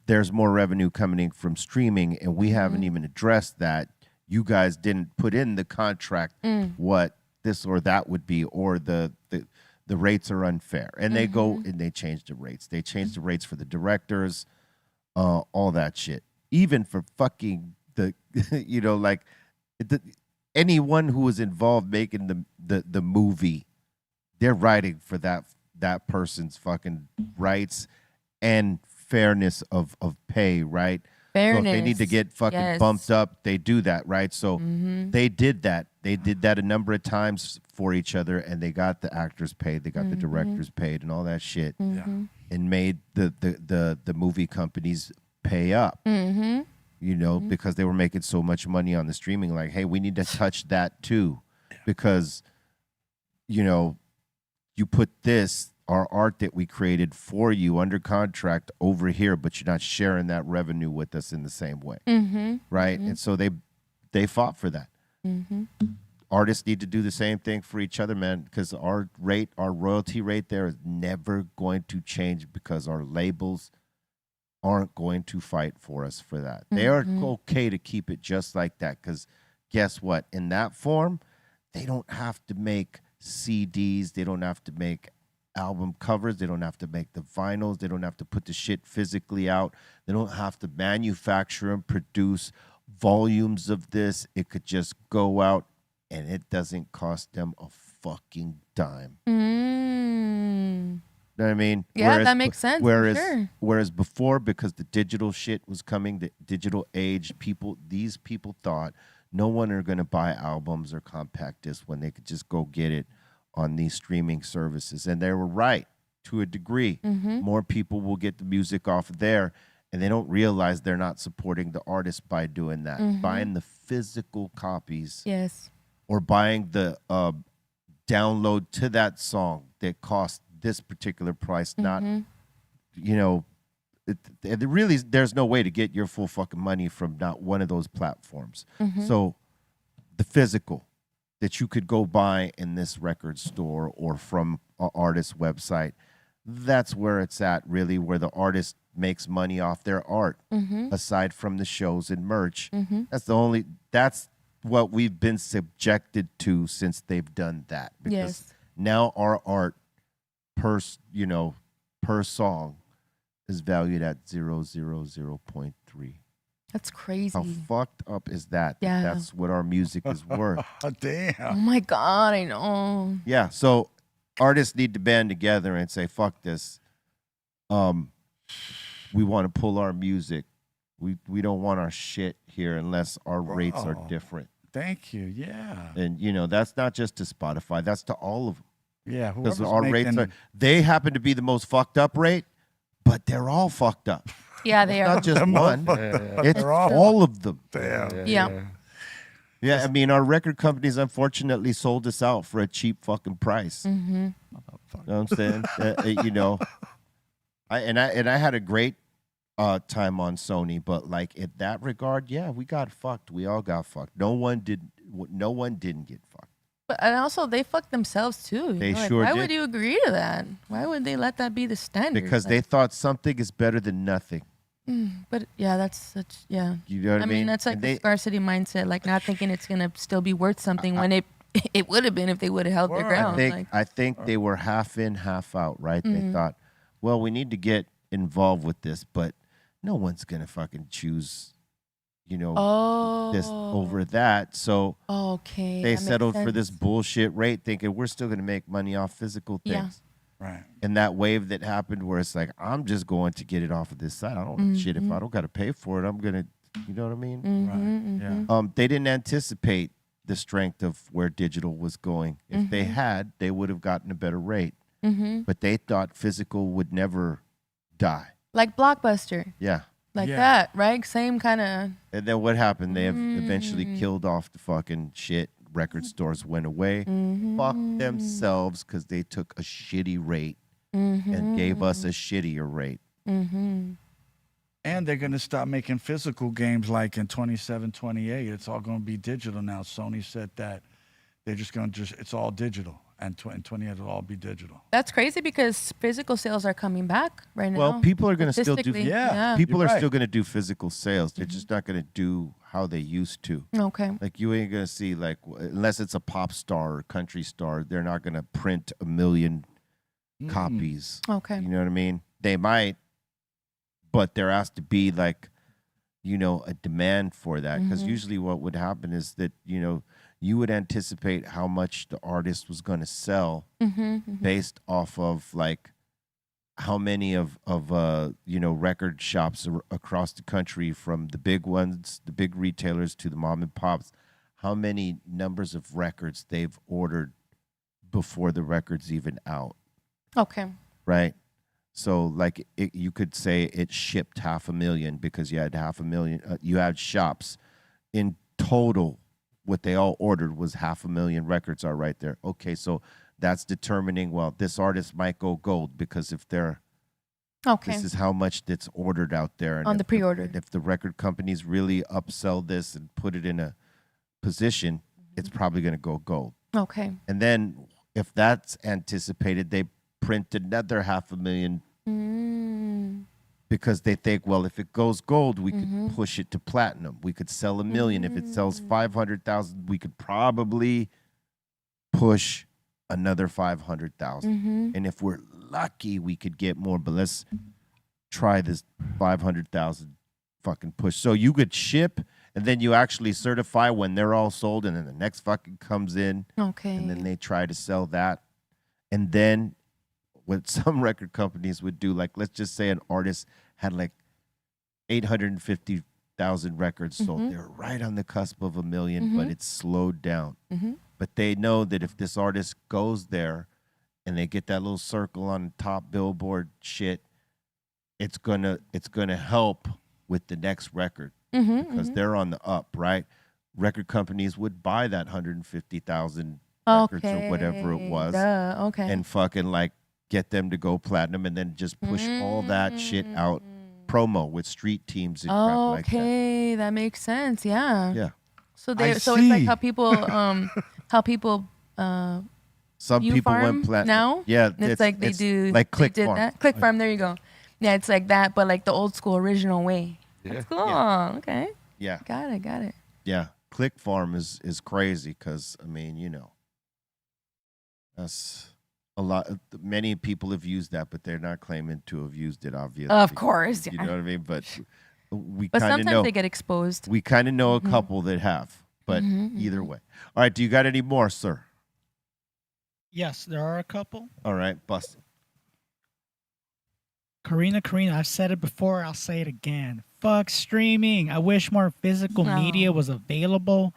there's more revenue coming in from streaming, and we haven't even addressed that. You guys didn't put in the contract what this or that would be, or the rates are unfair. And they go and they change the rates. They change the rates for the directors, all that shit. Even for fucking anyone who was involved making the movie, they're writing for that person's fucking rights and fairness of pay, right? Fairness. So if they need to get fucking bumped up, they do that, right? So they did that. They did that a number of times for each other, and they got the actors paid, they got the directors paid, and all that shit, and made the movie companies pay up. Because they were making so much money on the streaming. Like, hey, we need to touch that too, because you put our art that we created for you under contract over here, but you're not sharing that revenue with us in the same way, right? And so they fought for that. Artists need to do the same thing for each other, man, because our royalty rate there is never going to change, because our labels aren't going to fight for us for that. They are okay to keep it just like that, because guess what? In that form, they don't have to make CDs. They don't have to make album covers. They don't have to make the vinyls. They don't have to put the shit physically out. They don't have to manufacture and produce volumes of this. It could just go out, and it doesn't cost them a fucking dime. You know what I mean? Yeah, that makes sense. Whereas before, because the digital shit was coming, the digital age, these people thought no one are going to buy albums or compact discs when they could just go get it on these streaming services. And they were right to a degree. More people will get the music off of there, and they don't realize they're not supporting the artist by doing that. Buying the physical copies. Yes. Or buying the download to that song that costs this particular price, not, there's no way to get your full fucking money from not one of those platforms. So the physical that you could go buy in this record store or from an artist's website, that's where it's at, really, where the artist makes money off their art, aside from the shows and merch. That's what we've been subjected to since they've done that. Because now our art per song is valued at 0.3. That's crazy. How fucked up is that? Yeah. That's what our music is worth. Damn. Oh my God, I know. Yeah, so artists need to band together and say, fuck this. We want to pull our music. We don't want our shit here unless our rates are different. Thank you. Yeah. And that's not just to Spotify, that's to all of them. Yeah, because our rates they happen to be the most fucked up rate, but they're all fucked up. Yeah, they are. Not just one. It's all of them. Yeah. Yeah, I mean, our record companies unfortunately sold us out for a cheap fucking price. You know what I'm saying? I had a great time on Sony, but like in that regard, yeah, we got fucked. We all got fucked. No one didn't get fucked. But and also they fucked themselves too. They sure why did. would you agree to that? Why would they let that be the standard? Because they thought something is better than nothing. But yeah, that's such You know what I mean? That's like the scarcity mindset, like not thinking it's gonna still be worth something when it would have been if they would have held their ground. I think they were half in, half out, right? They thought, well, we need to get involved with this, but no one's gonna fucking choose, this over that. So they settled for this bullshit rate, thinking we're still gonna make money off physical things. Yeah. Right. And that wave that happened where it's like, I'm just going to get it off of this side. I don't shit if I don't got to pay for it. I'm gonna, you know what I mean? Right. Yeah. They didn't anticipate the strength of where digital was going. If they had, they would have gotten a better rate. But they thought physical would never die. Like Blockbuster. Yeah. like Yeah. that, right? Same kind of. And then what happened? They have eventually killed off the fucking shit. Record stores went away. Fuck themselves because they took a shitty rate and gave us a shittier rate. And they're going to stop making physical games like in 27, 28. It's all going to be digital now. Sony said that they're just going to it's all digital. And in 28, it'll all be digital. That's crazy because physical sales are coming back right now. Well, people are going to still do. Statistically, People You're are right. still going to do physical sales. They're just not going to do how they used to. Okay. Like you ain't going to see unless it's a pop star or country star, they're not going to print 1 million copies. Okay. You know what I mean? They might, but there has to be a demand for that because usually what would happen is that you would anticipate how much the artist was going to sell based off of how many of record shops across the country, from the big ones, the big retailers, to the mom and pops, how many numbers of records they've ordered before the record's even out. Okay. Right? So you could say it shipped 500,000 because you had 500,000. You had shops in total. What they all ordered was 500,000 records are right there. Okay, so that's determining, well, this artist might go gold because if they're, this is how much that's ordered out there. And On the pre-order. And if the record companies really upsell this and put it in a position, it's probably going to go gold. Okay. And then if that's anticipated, they print another 500,000 because they think, well, if it goes gold, we could push it to platinum. We could sell 1 million. If it sells 500,000, we could probably push another 500,000. And if we're lucky, we could get more. But let's try this 500,000 fucking push. So you could ship, and then you actually certify when they're all sold, and then the next fucking comes in. Okay. And then they try to sell that. And then what some record companies would do, let's just say an artist had 850,000 records sold. They're right on the cusp of 1 million, but it's slowed down. But they know that if this artist goes there and they get that little circle on the top Billboard shit, it's gonna help with the next record because they're on the up, right? Record companies would buy that 150,000 records or whatever it was, and fucking get them to go platinum, and then just push all that shit out, promo with street teams and crap like that. Okay, that makes sense. Yeah. Yeah. So I it's like see. how people Some view people farm went platinum. now. Yeah, It's like they do like they Click did Farm. that. Click Farm. There you go. Yeah, it's like that, but like the old school original way. Yeah. That's cool. Okay. Yeah, Got it. yeah. Click Farm is crazy because that's a lot. Many people have used that, but they're not claiming to have used it. Obviously, Of course. You Yeah. know what I mean? But we But kind of sometimes know. they get exposed. We kind of know a couple that have. But either way, all right. Do you got any more, sir? Yes, there are a couple. All right, bust it. Karina, I've said it before, I'll say it again. Fuck streaming. I wish more physical media was available.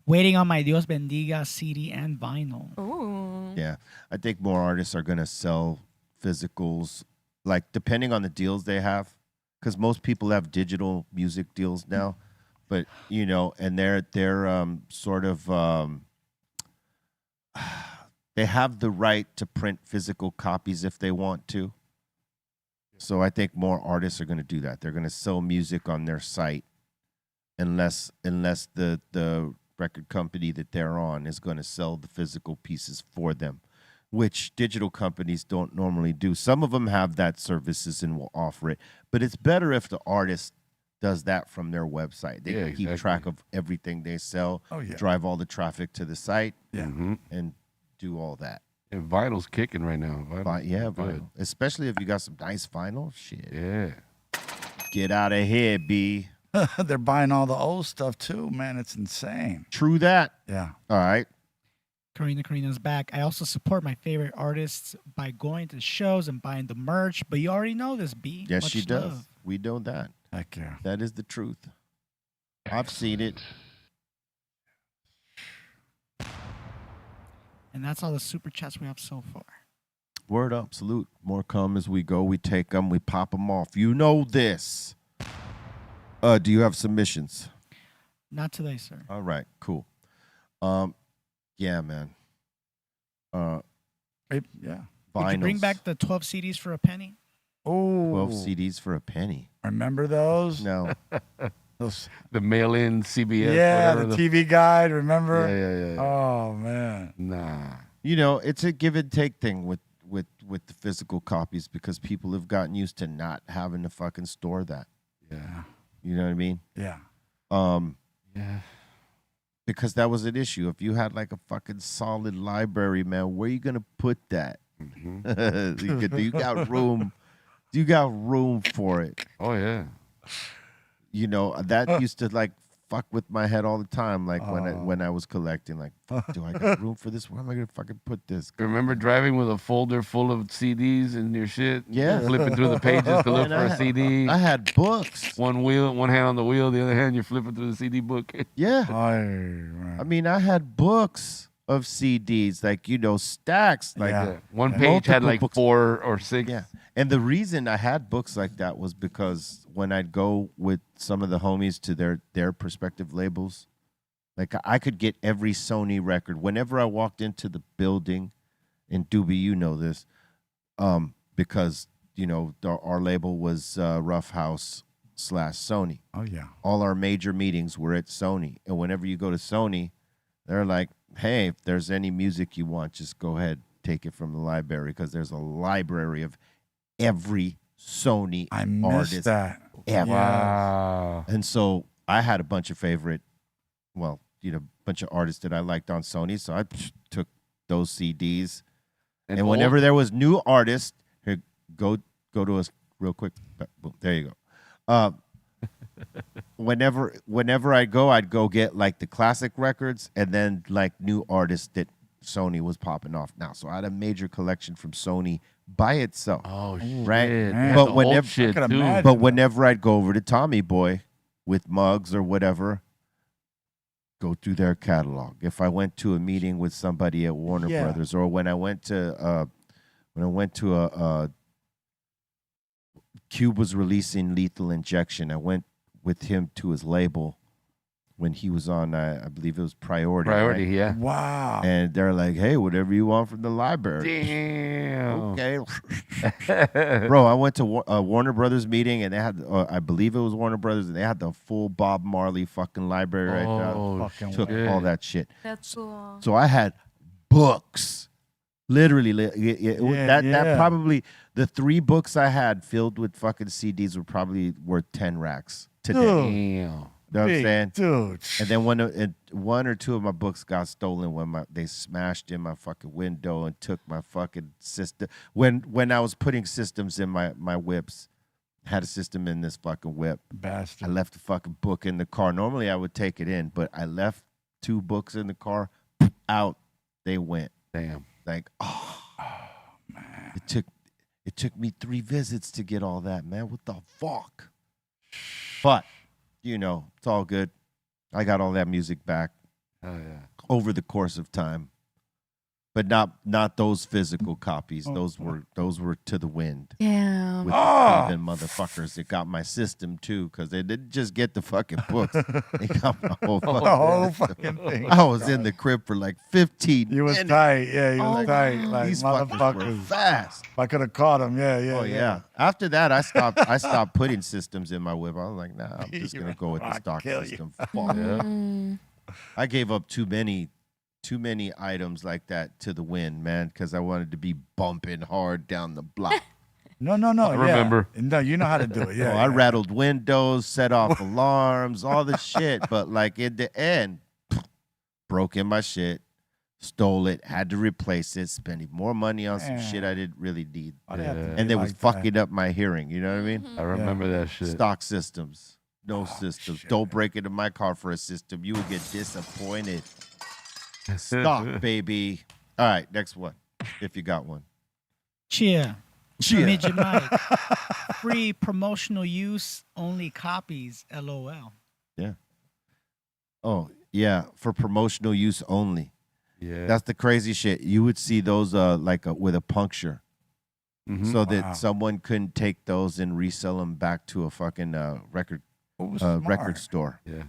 Waiting on my Dios Bendiga CD and vinyl. Ooh. Yeah, I think more artists are gonna sell physicals, depending on the deals they have, because most people have digital music deals now, but and they're sort of they have the right to print physical copies if they want to. So I think more artists are going to do that. They're going to sell music on their site, unless the record company that they're on is going to sell the physical pieces for them, which digital companies don't normally do. Some of them have that services and will offer it, but it's better if the artist does that from their website. They can keep track of everything they sell, drive all the traffic to the site, and do all that. And vinyl's kicking right now. Vinyl. Especially if you got some nice vinyl. Shit. Yeah. Get out of here, B. They're buying all the old stuff too, man. It's insane. True that. Yeah. All right. Karina's back. I also support my favorite artists by going to shows and buying the merch, but you already know this, B. Yes, Much she does. love. We know that. Heck yeah. That is the truth. I've seen it. And that's all the super chats we have so far. Word up. Salute. More come as we go. We take them. We pop them off. You know this. Do you have submissions? Not today, sir. All right, cool. Yeah, man. Yeah. Would you bring Vinyls. back the 12 CDs for a penny? Oh, 12 CDs for a penny. remember those? No. Those- The mail-in CBS. yeah, whatever the TV guide. Remember? Yeah. Oh man. Nah. You know, it's a give and take thing with the physical copies because people have gotten used to not having to fucking store that. Yeah. You know what I mean? Yeah. Yeah. Because that was an issue. If you had like a fucking solid library, man, where you gonna put that? You got room. You got room for it. Oh yeah. You know, that used to like fuck with my head all the time. Like when I was collecting, like, fuck, do I got room for this? Where am I gonna fucking put this? Remember driving with a folder full of CDs and your shit? Yeah. Flipping through the pages to look Man, for a CD. I had books. One hand on the wheel, the other hand you're flipping through the CD book. Yeah. Man. I mean, I had books of CDs, like, you know, stacks. Like, Yeah. One page had Multiple like books. 4 or 6. yeah. And the reason I had books like that was because when I'd go with some of the homies to their prospective labels, like I could get every Sony record whenever I walked into the building. And Doobie, you know this, because you know our label was Rough House / Sony. Oh yeah. All our major meetings were at Sony, and whenever you go to Sony, they're like, "Hey, if there's any music you want, just go ahead, take it from the library because there's a library of every Sony I missed artist that. ever." Wow. And so I had a bunch of favorite, well, you know, bunch of artists that I liked on Sony, so I took those CDs. And whenever there was new artists, here, go to us real quick. Boom, there you go. Whenever I'd go get like the classic records and then like new artists that Sony was popping off now. So I had a major collection from Sony by itself. Oh shit. Right? Man. But But whenever- whenever shit I could too. imagine. But whenever I'd go over to Tommy Boy with Muggs or whatever, go through their catalog. If I went to a meeting with somebody at Warner Yeah. Brothers, or when I went to a Cube was releasing Lethal Injection, I went with him to his label when he was on, I believe it was Priority. Priority, right? yeah. Wow. And they're like, "Hey, whatever you want from the library." Damn. Okay. Bro, I went to a Warner Brothers meeting, and they had, I believe it was Warner Brothers, and they had the full Bob Marley fucking library right there. Oh, Fucking Took shit. all that shit. That's cool. So I had books, literally. That yeah. probably, the 3 books I had filled with fucking CDs were probably worth 10 racks today. Dude. Damn. You know what I'm Big saying? dude. And then one or two of my books got stolen when they smashed in my fucking window and took my fucking system. When I was putting systems in my whips, I had a system in this fucking whip. I Bastard. left the fucking book in the car. Normally I would take it in, but I left 2 books in the car. Out they went. Damn. Like, oh man, it took me 3 visits to get all that, man. What the fuck? But you know, it's all good. I got all that music back Oh yeah. over the course of time, but not those physical copies. Those were to the wind Yeah. with the thieving motherfuckers that got my system too, because they didn't just get the fucking books; they got my whole fucking. The whole system. fucking thing. I was in the crib for like 15 You was minutes. tight. Yeah, you Oh, was tight. wow. Like These fuckers were motherfuckers. fast. If I could have caught him, yeah. Oh yeah. After that, I stopped putting systems in my whip. I was like, nah, I'm just gonna go with the I'll stock kill you. system. Fuck. Mm. I gave up too many items like that to the wind, man, because I wanted to be bumping hard down the block. No. I remember. Yeah. No, you know how to do it. Yeah. I rattled windows, set off alarms, all the shit. But like in the end, broke in my shit, stole it, had to replace it, spending more money on some shit I didn't really need. I'd have to Yeah. be And it was like that. fucking up my hearing. You know what I mean? I remember that shit. Stock systems. No systems. shit. Don't break into my car for a system. You will get disappointed. Stock, baby. All right, next one. If you got one. Cheer. Cheer. Midget Mike. Free promotional use, only copies. LOL. Oh, yeah. For promotional use only. Yeah. That's the crazy shit. You would see those with a puncture. Mhm. So that Wow. someone couldn't take those and resell them back to a fucking record record store. Yeah.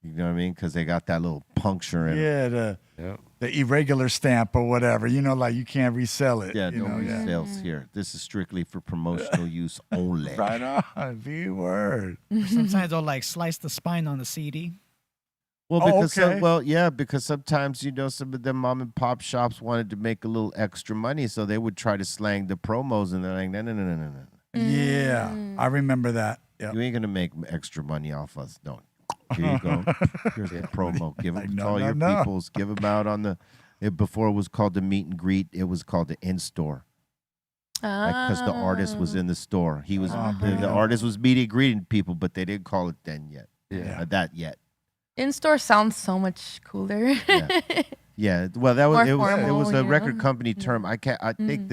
You know what I mean? Because they got that little puncture in it. Yeah, the irregular stamp or whatever. You know, like you can't resell it. Yeah, you no know, resales here. This is strictly for promotional use only. Right on. The word. Sometimes they'll like slice the spine on the CD. Well, Oh, because okay. because sometimes some of them mom and pop shops wanted to make a little extra money, so they would try to slang the promos, and they're like, no. Yeah, I remember that. Yeah. You ain't gonna make extra money off us. No. Here you go. Here's the promo. Give them to all your peoples. Give them out on the. Before it was called the meet and greet, it was called the in store. Because the artist was in the store. He was the artist was meeting greeting people, but they didn't call it then yet. Yeah. That yet. In store sounds so much cooler. Yeah. Well, that was More it was formal, a you record know? company term. I think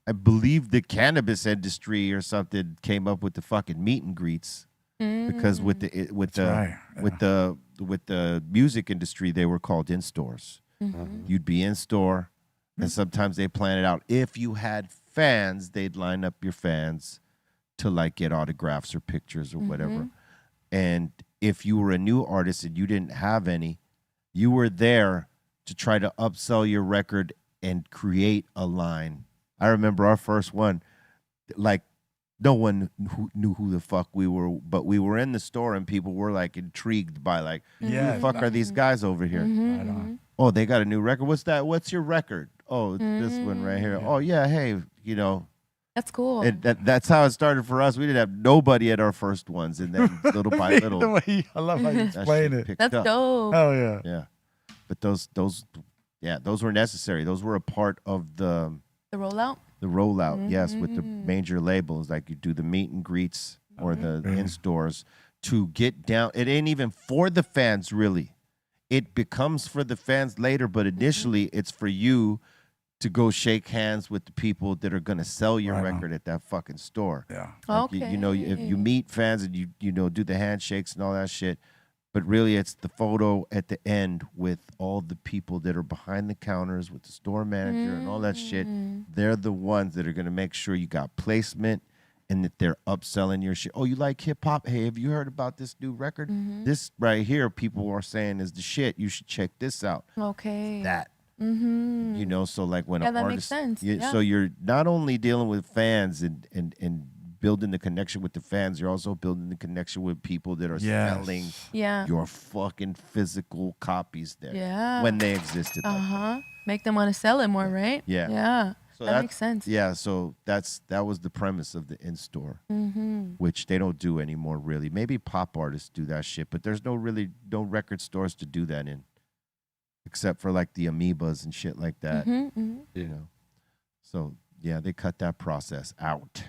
I believe the cannabis industry or something came up with the fucking meet and greets. Because with the music industry, they were called in stores. You'd be in store, and sometimes they plan it out. If you had fans, they'd line up your fans to like get autographs or pictures or whatever. And if you were a new artist and you didn't have any, you were there to try to upsell your record and create a line. I remember our first one, like. No one knew who the fuck we were, but we were in the store and people were like intrigued by like, who the fuck are these guys over here? Right on. Oh, they got a new record. What's that? What's your record? Oh, it's this one right here. Oh yeah, hey, That's cool. And that's how it started for us. We didn't have nobody at our first ones, and then little by little, I love how you explain it. That's dope. Oh yeah. Yeah, but those were necessary. Those were a part of the rollout. The rollout, yes, with the major labels, like you do the meet and greets or the in stores to get down. It ain't even for the fans, really. It becomes for the fans later, but initially it's for you to go shake hands with the people that are going to sell your record at that fucking store. Yeah. Like if you meet fans and you do the handshakes and all that shit, but really it's the photo at the end with all the people that are behind the counters with the store manager and all that shit. They're the ones that are going to make sure you got placement and that they're upselling your shit. Oh, you like hip hop? Hey, have you heard about this new record? This right here, people are saying is the shit. You should check this out. Okay. That. So like when an that artist, makes sense. So you're not only dealing with fans and building the connection with the fans, you're also building the connection with people that are selling your fucking physical copies there when they existed. Make them want to sell it more, right? Yeah. So that makes sense. Yeah, so that was the premise of the in-store, which they don't do anymore, really. Maybe pop artists do that shit, but there's no record stores to do that in, except for like the amoebas and shit like that. So yeah, they cut that process out.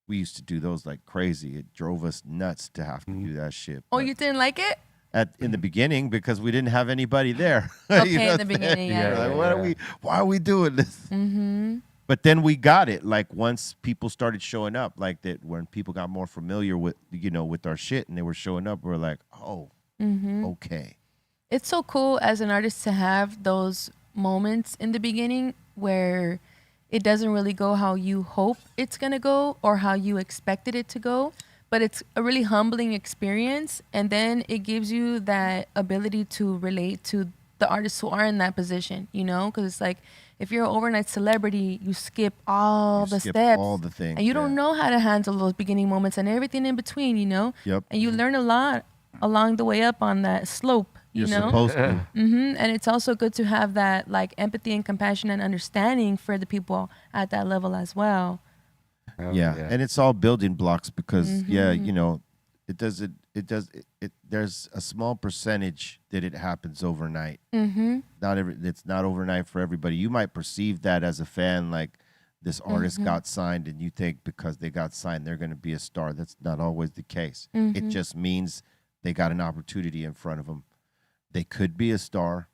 We used to do those like crazy. It drove us nuts to have to do that shit. Oh, you didn't like it? In the beginning, because we didn't have anybody there. Okay, in the beginning, why are we doing this? But then we got it. Like once people started showing up, like that, when people got more familiar with with our shit and they were showing up, we were like, oh, okay. It's so cool as an artist to have those moments in the beginning where it doesn't really go how you hope it's going to go or how you expected it to go, but it's a really humbling experience. And then it gives you that ability to relate to the artists who are in that position, because it's like, if you're an overnight celebrity, you skip all the steps. All the things. And you don't know how to handle those beginning moments and everything in between, Yep. And you learn a lot along the way up on that slope. You're supposed to. And it's also good to have that like empathy and compassion and understanding for the people at that level as well. Yeah, and it's all building blocks because there's a small percentage that it happens overnight. It's not overnight for everybody. You might perceive that as a fan, like this artist got signed, and you think because they got signed they're going to be a star. That's not always the case. It just means they got an opportunity in front of them. They could be a star,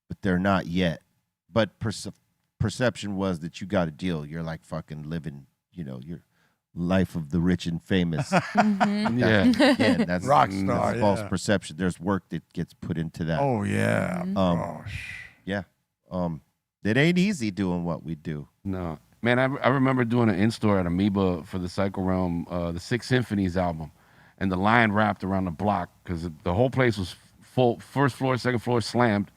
but they're not yet. But perception was that you got a deal. You're like fucking living, your life of the rich and famous. That's rock star. That's false perception. There's work that gets put into that. Oh yeah. It ain't easy doing what we do. No, man. I remember doing an in-store at Amoeba for the Psycho Realm, the Six Symphonies album. and the line wrapped around the block because the whole place was full, first floor, second floor slammed,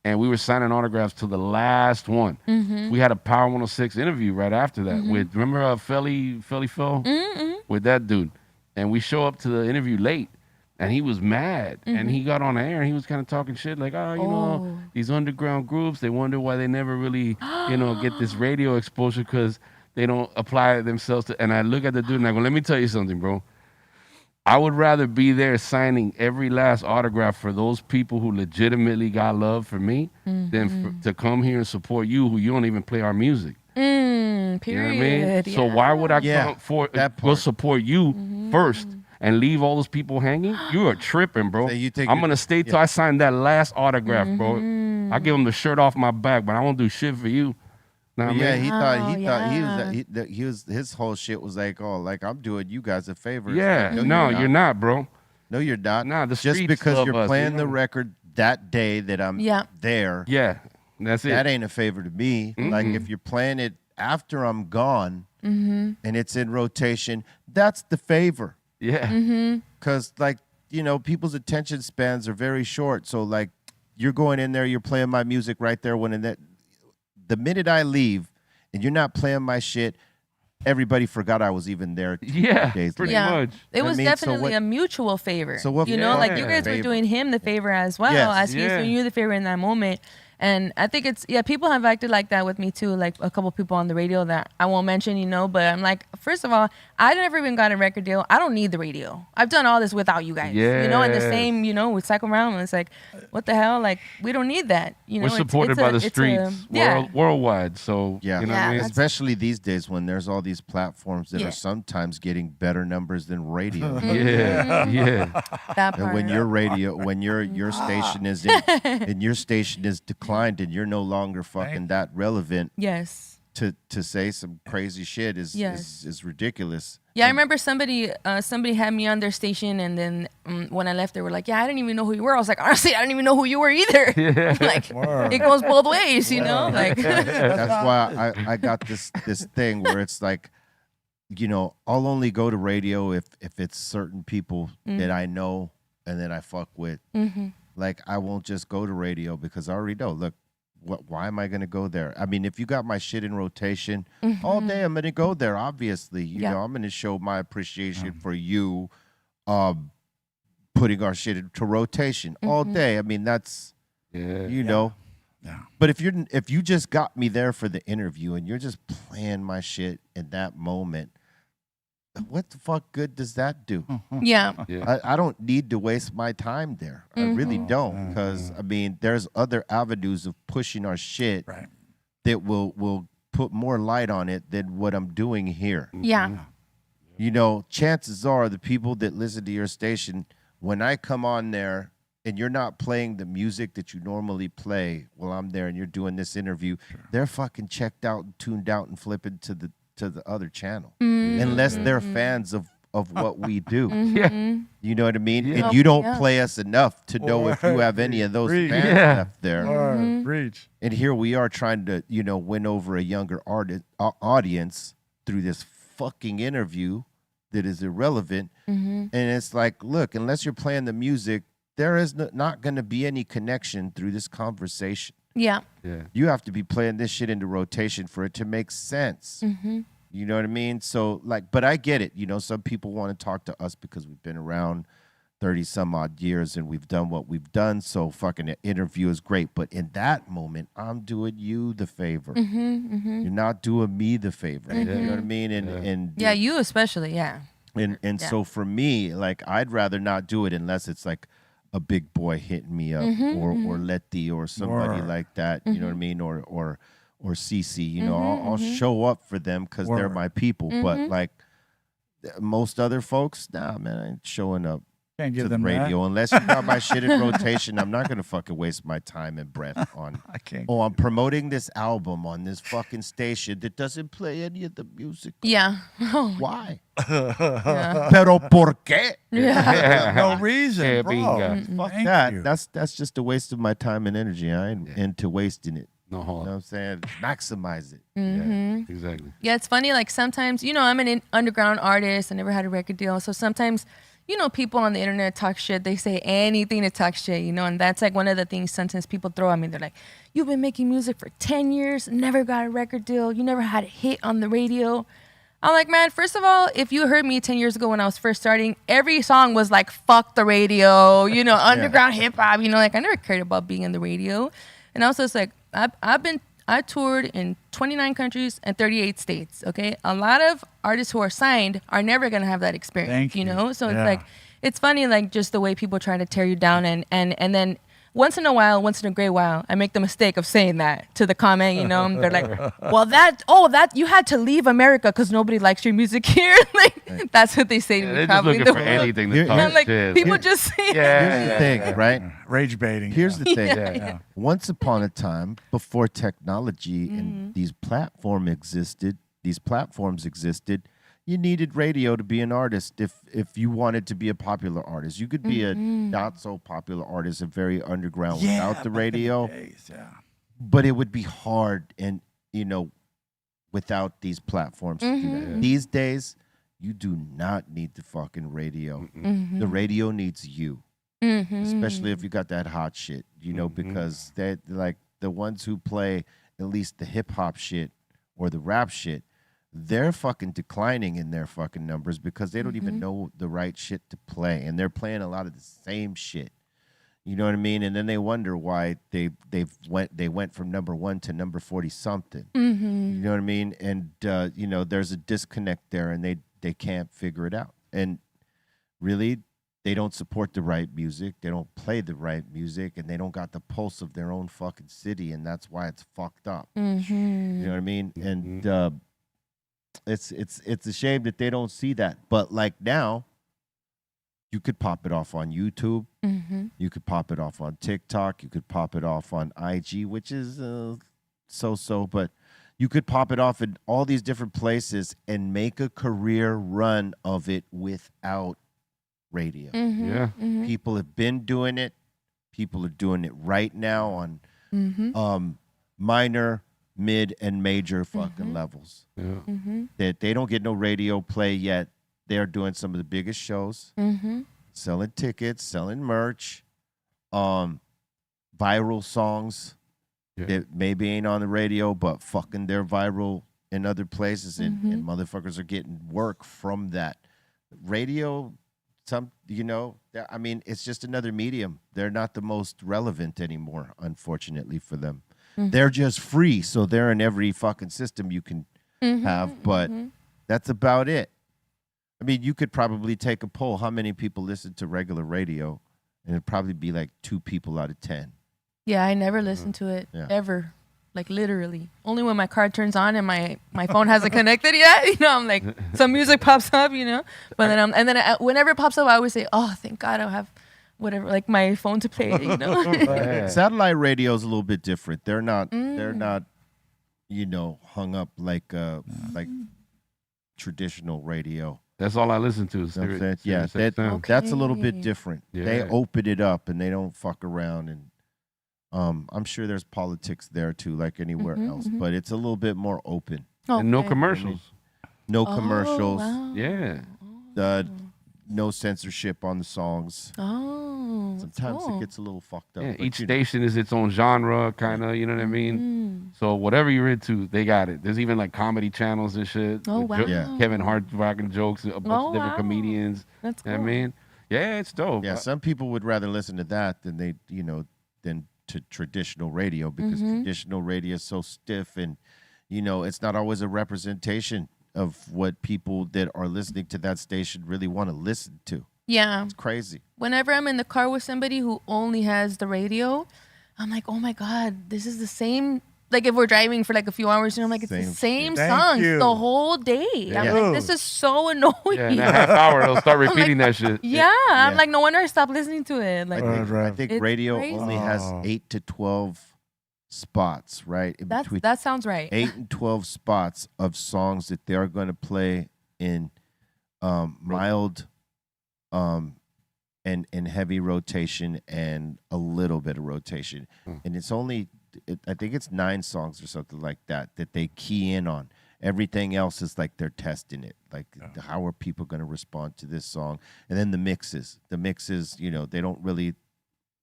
and we were signing autographs to the last one. We had a Power 106 interview right after that with, remember Felly Phil? With that dude. And we show up to the interview late, and he was mad. And he got on the air, and he was kind of talking shit like, you know, these underground groups, they wonder why they never really, you know, get this radio exposure because they don't apply themselves to. And I look at the dude, and I go, let me tell you something, bro. I would rather be there signing every last autograph for those people who legitimately got love for me than to come here and support you who you don't even play our music. Period. You know what I mean? So why would I go support you first and leave all those people hanging? You are tripping, bro. So you think I'm going to stay till I sign that last autograph, bro. I give him the shirt off my back, but I won't do shit for you. Know what I mean? He was his whole shit was like, oh, like I'm doing you guys a favor. Yeah, Like, no, you're not, bro. No, you're not. Nah, the just streets because love you're us, playing you the know? record that day that I'm there. Yeah, that's it. That ain't a favor to me. Like if you're playing it after I'm gone and it's in rotation, that's the favor. Yeah. Because like, you know, people's attention spans are very short. So like you're going in there, you're playing my music right there when the minute I leave and you're not playing my shit, everybody forgot I was even there. Yeah, days pretty later. much. It was I mean, definitely a mutual favor. So what? You know, like you guys favor. were doing him the favor as well Yes. as he was doing you the favor in that moment. And I think it's, people have acted like that with me too, like a couple people on the radio that I won't mention, you know, but I'm like, first of all, I never even got a record deal. I don't need the radio. I've done all this without you guys, you know, and the same, you know, with Cycle Round, it's like, what the hell? Like, we don't need that. You know, We're supported by the streets worldwide. So, you know what I mean? Especially these days when there's all these platforms that are sometimes getting better numbers than radio. That part. And when your radio, when your station is in, and your station is declined and you're no longer fucking that relevant. Yes. To say some crazy shit is ridiculous. Yeah, I remember somebody had me on their station, and then when I left, they were like, "Yeah, I didn't even know who you were." I was like, "Honestly, I didn't even know who you were either." Like, it goes both ways, you know. Like that's why I got this thing where it's like, you know, I'll only go to radio if it's certain people that I know and that I fuck with. Like I won't just go to radio because I already know. Look, why am I going to go there? I mean, if you got my shit in rotation all day, I'm going to go there. Obviously, you know, I'm going to show my appreciation for you, putting our shit into rotation all day. I mean, that's you know. Yeah. But if you just got me there for the interview and you're just playing my shit in that moment, what the fuck good does that do? I don't need to waste my time there. I really don't, because I mean, there's other avenues of pushing our shit that will put more light on it than what I'm doing here. You know, chances are the people that listen to your station, when I come on there and you're not playing the music that you normally play while I'm there and you're doing this interview, they're fucking checked out and tuned out and flipping to the other channel, unless they're fans of what we do. You know what I mean? And you don't play us enough to know if you have any of those fans left there. And here we are trying to, you know, win over a younger audience through this fucking interview that is irrelevant. And it's like, look, unless you're playing the music, there is not going to be any connection through this conversation. You have to be playing this shit into rotation for it to make sense. You know what I mean? So, like, but I get it. You know, some people want to talk to us because we've been around 30 some odd years and we've done what we've done. So fucking the interview is great. But in that moment, I'm doing you the favor. You're not doing me the favor. You know what I mean? And you especially, And so for me, like, I'd rather not do it unless it's like a big boy hitting me up or Letty or somebody like that. You know what I mean? Or CC, you know, I'll show up for them because they're my people. But like most other folks, nah, man, I ain't showing up to the radio unless you got my shit in rotation. I'm not gonna fucking waste my time and breath on. I'm promoting this album on this fucking station that doesn't play any of the music. Why? Pero por qué? No reason, bro. Fuck that. That's just a waste of my time and energy. I ain't into wasting it. You know what I'm saying? Maximize it. Exactly. Yeah, it's funny. Like sometimes, you know, I'm an underground artist. I never had a record deal. So sometimes, you know, people on the internet talk shit. They say anything to talk shit, you know, and that's like one of the things sometimes people throw at me. They're like, you've been making music for 10 years, never got a record deal, you never had a hit on the radio. I'm like, man, first of all, if you heard me 10 years ago when I was first starting, every song was like, fuck the radio, you know, underground hip hop, you know, like I never cared about being in the radio. And also it's like, I toured in 29 countries and 38 states, okay? A lot of artists who are signed are never going to have that experience, Thank you you. know? So Yeah. it's like, it's funny, like just the way people try to tear you down and then once in a great while, I make the mistake of saying that to the comment, you know? They're like, well, that you had to leave America because nobody likes your music here. Like, that's what they say to me. They're just traveling looking the for world. anything Here- to And talk I'm like, shit. people just say Here's Yeah. the thing, right? Rage baiting. Here's the thing. Yeah. Once upon a time, before technology and these platforms existed, you needed radio to be an artist. If you wanted to be a popular artist, you could be a not so popular artist, a very underground without the radio. Yeah. But it would be hard, and without these platforms to do that. These days, you do not need the fucking radio. The radio needs you. Especially if you got that hot shit, because they like the ones who play at least the hip hop shit or the rap shit, they're fucking declining in their fucking numbers because they don't even know the right shit to play, and they're playing a lot of the same shit. You know what I mean? And then they wonder why they went from number 1 to number 40 something. You know what I mean? And there's a disconnect there, and they can't figure it out. And really, they don't support the right music. They don't play the right music, and they don't got the pulse of their own fucking city, and that's why it's fucked up. You know what I mean? And it's a shame that they don't see that. But like now, you could pop it off on YouTube. You could pop it off on TikTok. You could pop it off on IG, which is so-so, but you could pop it off in all these different places and make a career run of it without radio. Yeah. People have been doing it. People are doing it right now on minor, mid, and major fucking levels. Yeah. That they don't get no radio play yet. They're doing some of the biggest shows, selling tickets, selling merch, viral songs that maybe ain't on the radio, but fucking they're viral in other places, and motherfuckers are getting work from that. Radio, I mean, it's just another medium. They're not the most relevant anymore, unfortunately for them. They're just free, so they're in every fucking system you can have, but that's about it. I mean, you could probably take a poll. How many people listen to regular radio? And it'd probably be like 2 people out of 10. Yeah, I never listened to it ever. Like literally. Only when my car turns on and my phone hasn't connected yet. I'm like, some music pops up, But then whenever it pops up, I always say, oh, thank God I'll have whatever, like my phone to play it, Yeah. Satellite radio is a little bit different. They're not hung up like traditional radio. That's all I listen to. Is You know what I'm saying? Sirius Yeah, XM. that's a little bit different. They Yeah. open it up and they don't fuck around, and I'm sure there's politics there too, like anywhere else, but it's a little bit more open. And no Okay. commercials. No Oh, commercials, wow. Yeah. no censorship on the songs. Oh, that's Sometimes cool. it gets a little fucked up. Yeah, but each you know. station is its own genre, kind of. You know what I mean? So whatever you're into, they got it. There's even like comedy channels and shit. Oh, with wow. Yeah. Kevin Hart rocking jokes, a bunch of different wow. comedians. That's You know cool. what I mean? Yeah, it's dope. Yeah, some people would rather listen to that than than to traditional radio, because traditional radio is so stiff, and it's not always a representation of what people that are listening to that station really want to listen to. Yeah. It's crazy. Whenever I'm in the car with somebody who only has the radio, I'm like, oh my God, this is the same. Like if we're driving for like a few hours, I'm like, it's the Same same shit. songs Thank you. the whole day. I'm Yeah. like, this is so annoying. Yeah, in a half hour, they'll start repeating that shit. Yeah, I'm Yeah. like, no wonder I stopped listening to it. Like, I think It's radio crazy. only has Oh. 8 to 12 spots, right? In between that sounds right. 8 and 12 spots of songs that they're going to play in mild and heavy rotation and a little bit of rotation. And it's only, I think it's 9 songs or something like that they key in on. Everything else is like they're testing it. Like, how are people going to respond to this song? And then the mixes, you know, they don't really,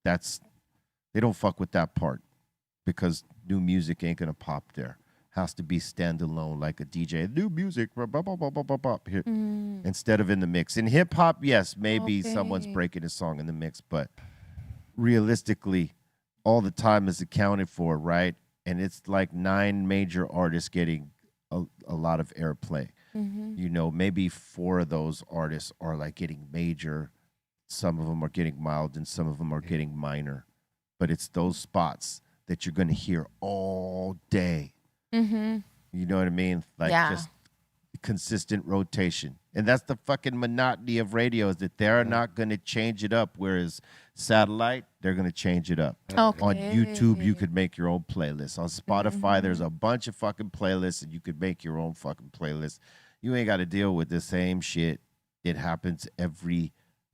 they don't fuck with that part because new music ain't going to pop there. Has to be standalone, like a DJ. New music, here, instead of in the mix. In hip hop, yes, maybe someone's breaking a song in the mix, but realistically, all the time is accounted for, right? And it's like 9 major artists getting a lot of airplay. You know, maybe 4 of those artists are like getting major. Some of them are getting mild, and some of them are getting minor. But it's those spots that you're going to hear all day. You know what I mean? Like just consistent rotation. And that's the fucking monotony of radio, is that they're not going to change it up. Whereas satellite, they're going to change it up. On YouTube, you could make your own playlist. On Spotify, there's a bunch of fucking playlists, and you could make your own fucking playlist. You ain't got to deal with the same shit. It happens every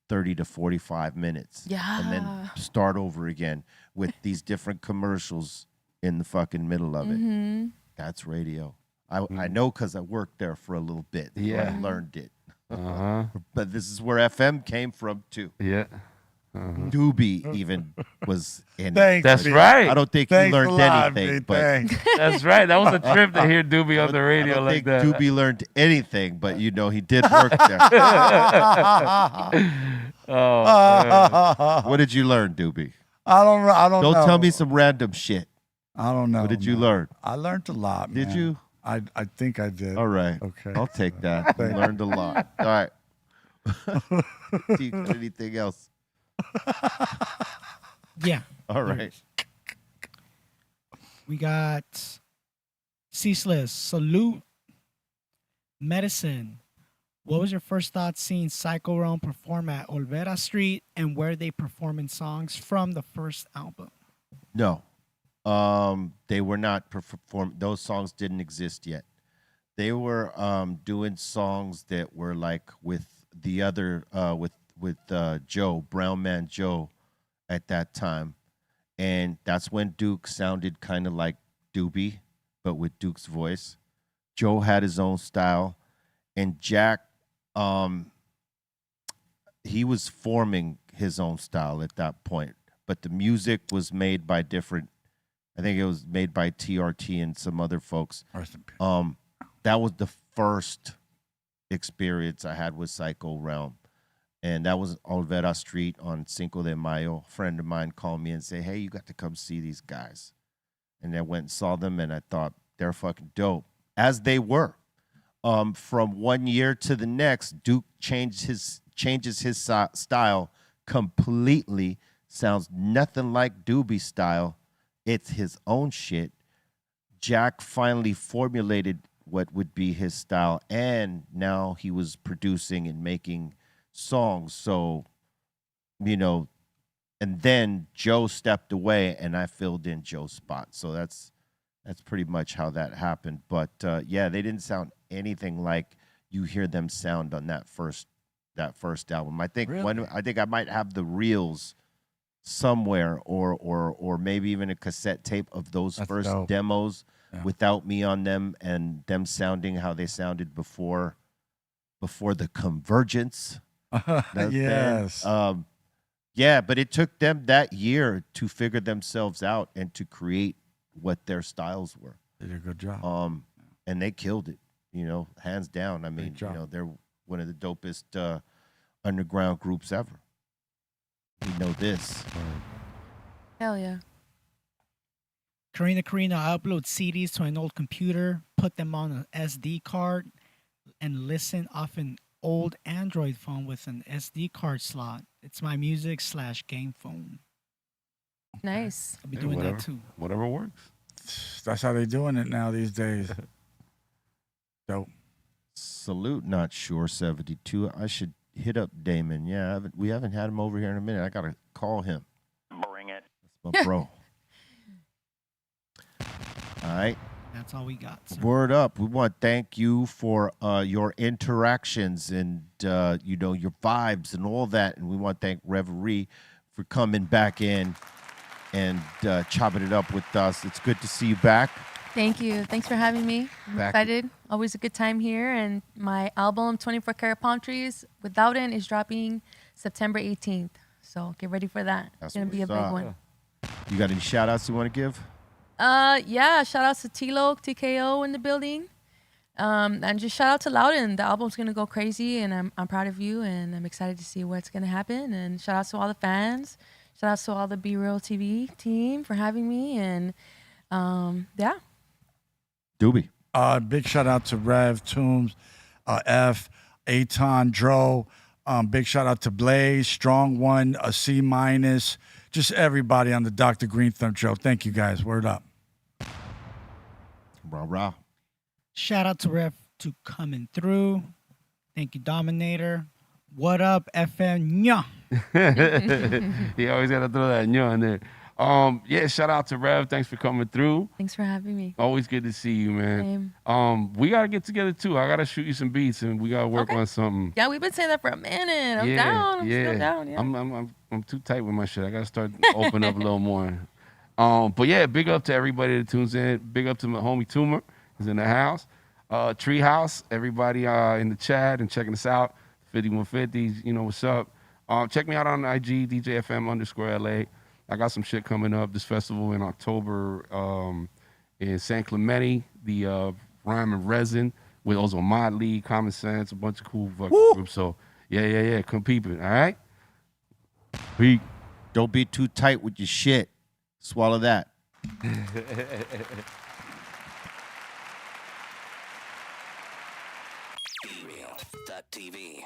30 to 45 minutes. And then start over again with these different commercials in the fucking middle of it. That's radio. I know because I worked there for a little bit. So I learned it. But this is where FM came from too. Doobie even was in it. That's right. I don't think you learned anything. But that's right. That was a trip to hear Doobie on the radio like that. Doobie learned anything, but you know he did work there. What did you learn, Doobie? I don't know. Don't tell me some random shit. I don't know. What did you learn? I learned a lot, man. Did you? I think I did. All right. Okay. I'll take that. You learned a lot. All right. Do you got anything else? Yeah. All right. We got Ceaseless, Salute, Medicine. What was your first thought seeing Psycho Realm perform at Olvera Street, and where they performing songs from the first album? No. They were not perform. Those songs didn't exist yet. They were doing songs that were like with the other with Joe, Brown Man Joe, at that time, and that's when Duke sounded kind of like Doobie, but with Duke's voice. Joe had his own style, and Jack, he was forming his own style at that point. But the music was made by different. I think it was made by TRT and some other folks. That was the first experience I had with Psycho Realm. And that was Olvera Street on Cinco de Mayo. A friend of mine called me and said, hey, you got to come see these guys. And I went and saw them, and I thought, they're fucking dope. As they were. From one year to the next, Duke changes his style completely. Sounds nothing like Doobie's style. It's his own shit. Jack finally formulated what would be his style, and now he was producing and making songs. So, you know, and then Joe stepped away, and I filled in Joe's spot. So that's pretty much how that happened. But yeah, they didn't sound anything like you hear them sound on that first album. I think I think I might have the reels somewhere, or maybe even a cassette tape of those first demos without me on them, and them sounding how they sounded before the convergence. Yes. Yeah, but it took them that year to figure themselves out and to create what their styles were. They did a good job. And they killed it, you know, hands down. I mean, you know, they're one of the dopest underground groups ever. We know this. Hell yeah. Karina, I upload CDs to an old computer, put them on an SD card, and listen off an old Android phone with an SD card slot. It's my music / game phone. Nice. I'll be doing that too. Whatever works. That's how they're doing it now these days. Dope. Salute, not sure 72. I should hit up Damon. Yeah, we haven't had him over here in a minute. I gotta call him. Bring it. That's my bro. All right. That's all we got, sir. Word up. We want to thank you for your interactions and you know, your vibes and all that. And we want to thank Reverie for coming back in and chopping it up with us. It's good to see you back. Thank you. Thanks for having me. I'm Back- excited. Always a good time here. And my album, 24 Karat Palm Trees, Without It, is dropping September 18th. So get ready for that. That's It's going to be a what's big up. one. You got any shout outs you want to give? Yeah, shout outs to T-Lo, TKO in the building. And just shout out to Loudon. The album's going to go crazy, and I'm proud of you, and I'm excited to see what's going to happen. And shout out to all the fans. Shout out to all the BREALTV team for having me. And yeah. Doobie. Big shout out to Rev, Toombs, F, Aton, Dro. Big shout out to Blaze, Strong One, a C minus, just everybody on the Dr. Greenthumb show. Thank you guys. Word up. Rah rah. Shout out to Ref to coming through. Thank you, Dominator. What up, FM? Nya. He always got to throw that "nya" in there. Yeah, shout out to Rev. Thanks for coming through. Thanks for having me. Always good to see you, man. Same. We gotta get together too. I gotta shoot you some beats, and we gotta work Okay. on something. Yeah, we've been saying that for a minute. I'm down. I'm still down. Yeah. I'm too tight with my shit. I gotta start open up a little more. But yeah, big up to everybody that tunes in. Big up to my homie Tumor, who's in the house. Treehouse, everybody in the chat and checking us out. 5150s, you know what's up. Check me out on IG, DJFM_LA. I got some shit coming up. This festival in October in San Clemente, the Rhyme and Resin with also Motley, Common Sense, a bunch of cool fucking groups. So yeah. Come peep it. All right. Peep. Don't be too tight with your shit. Swallow that. BREALTV.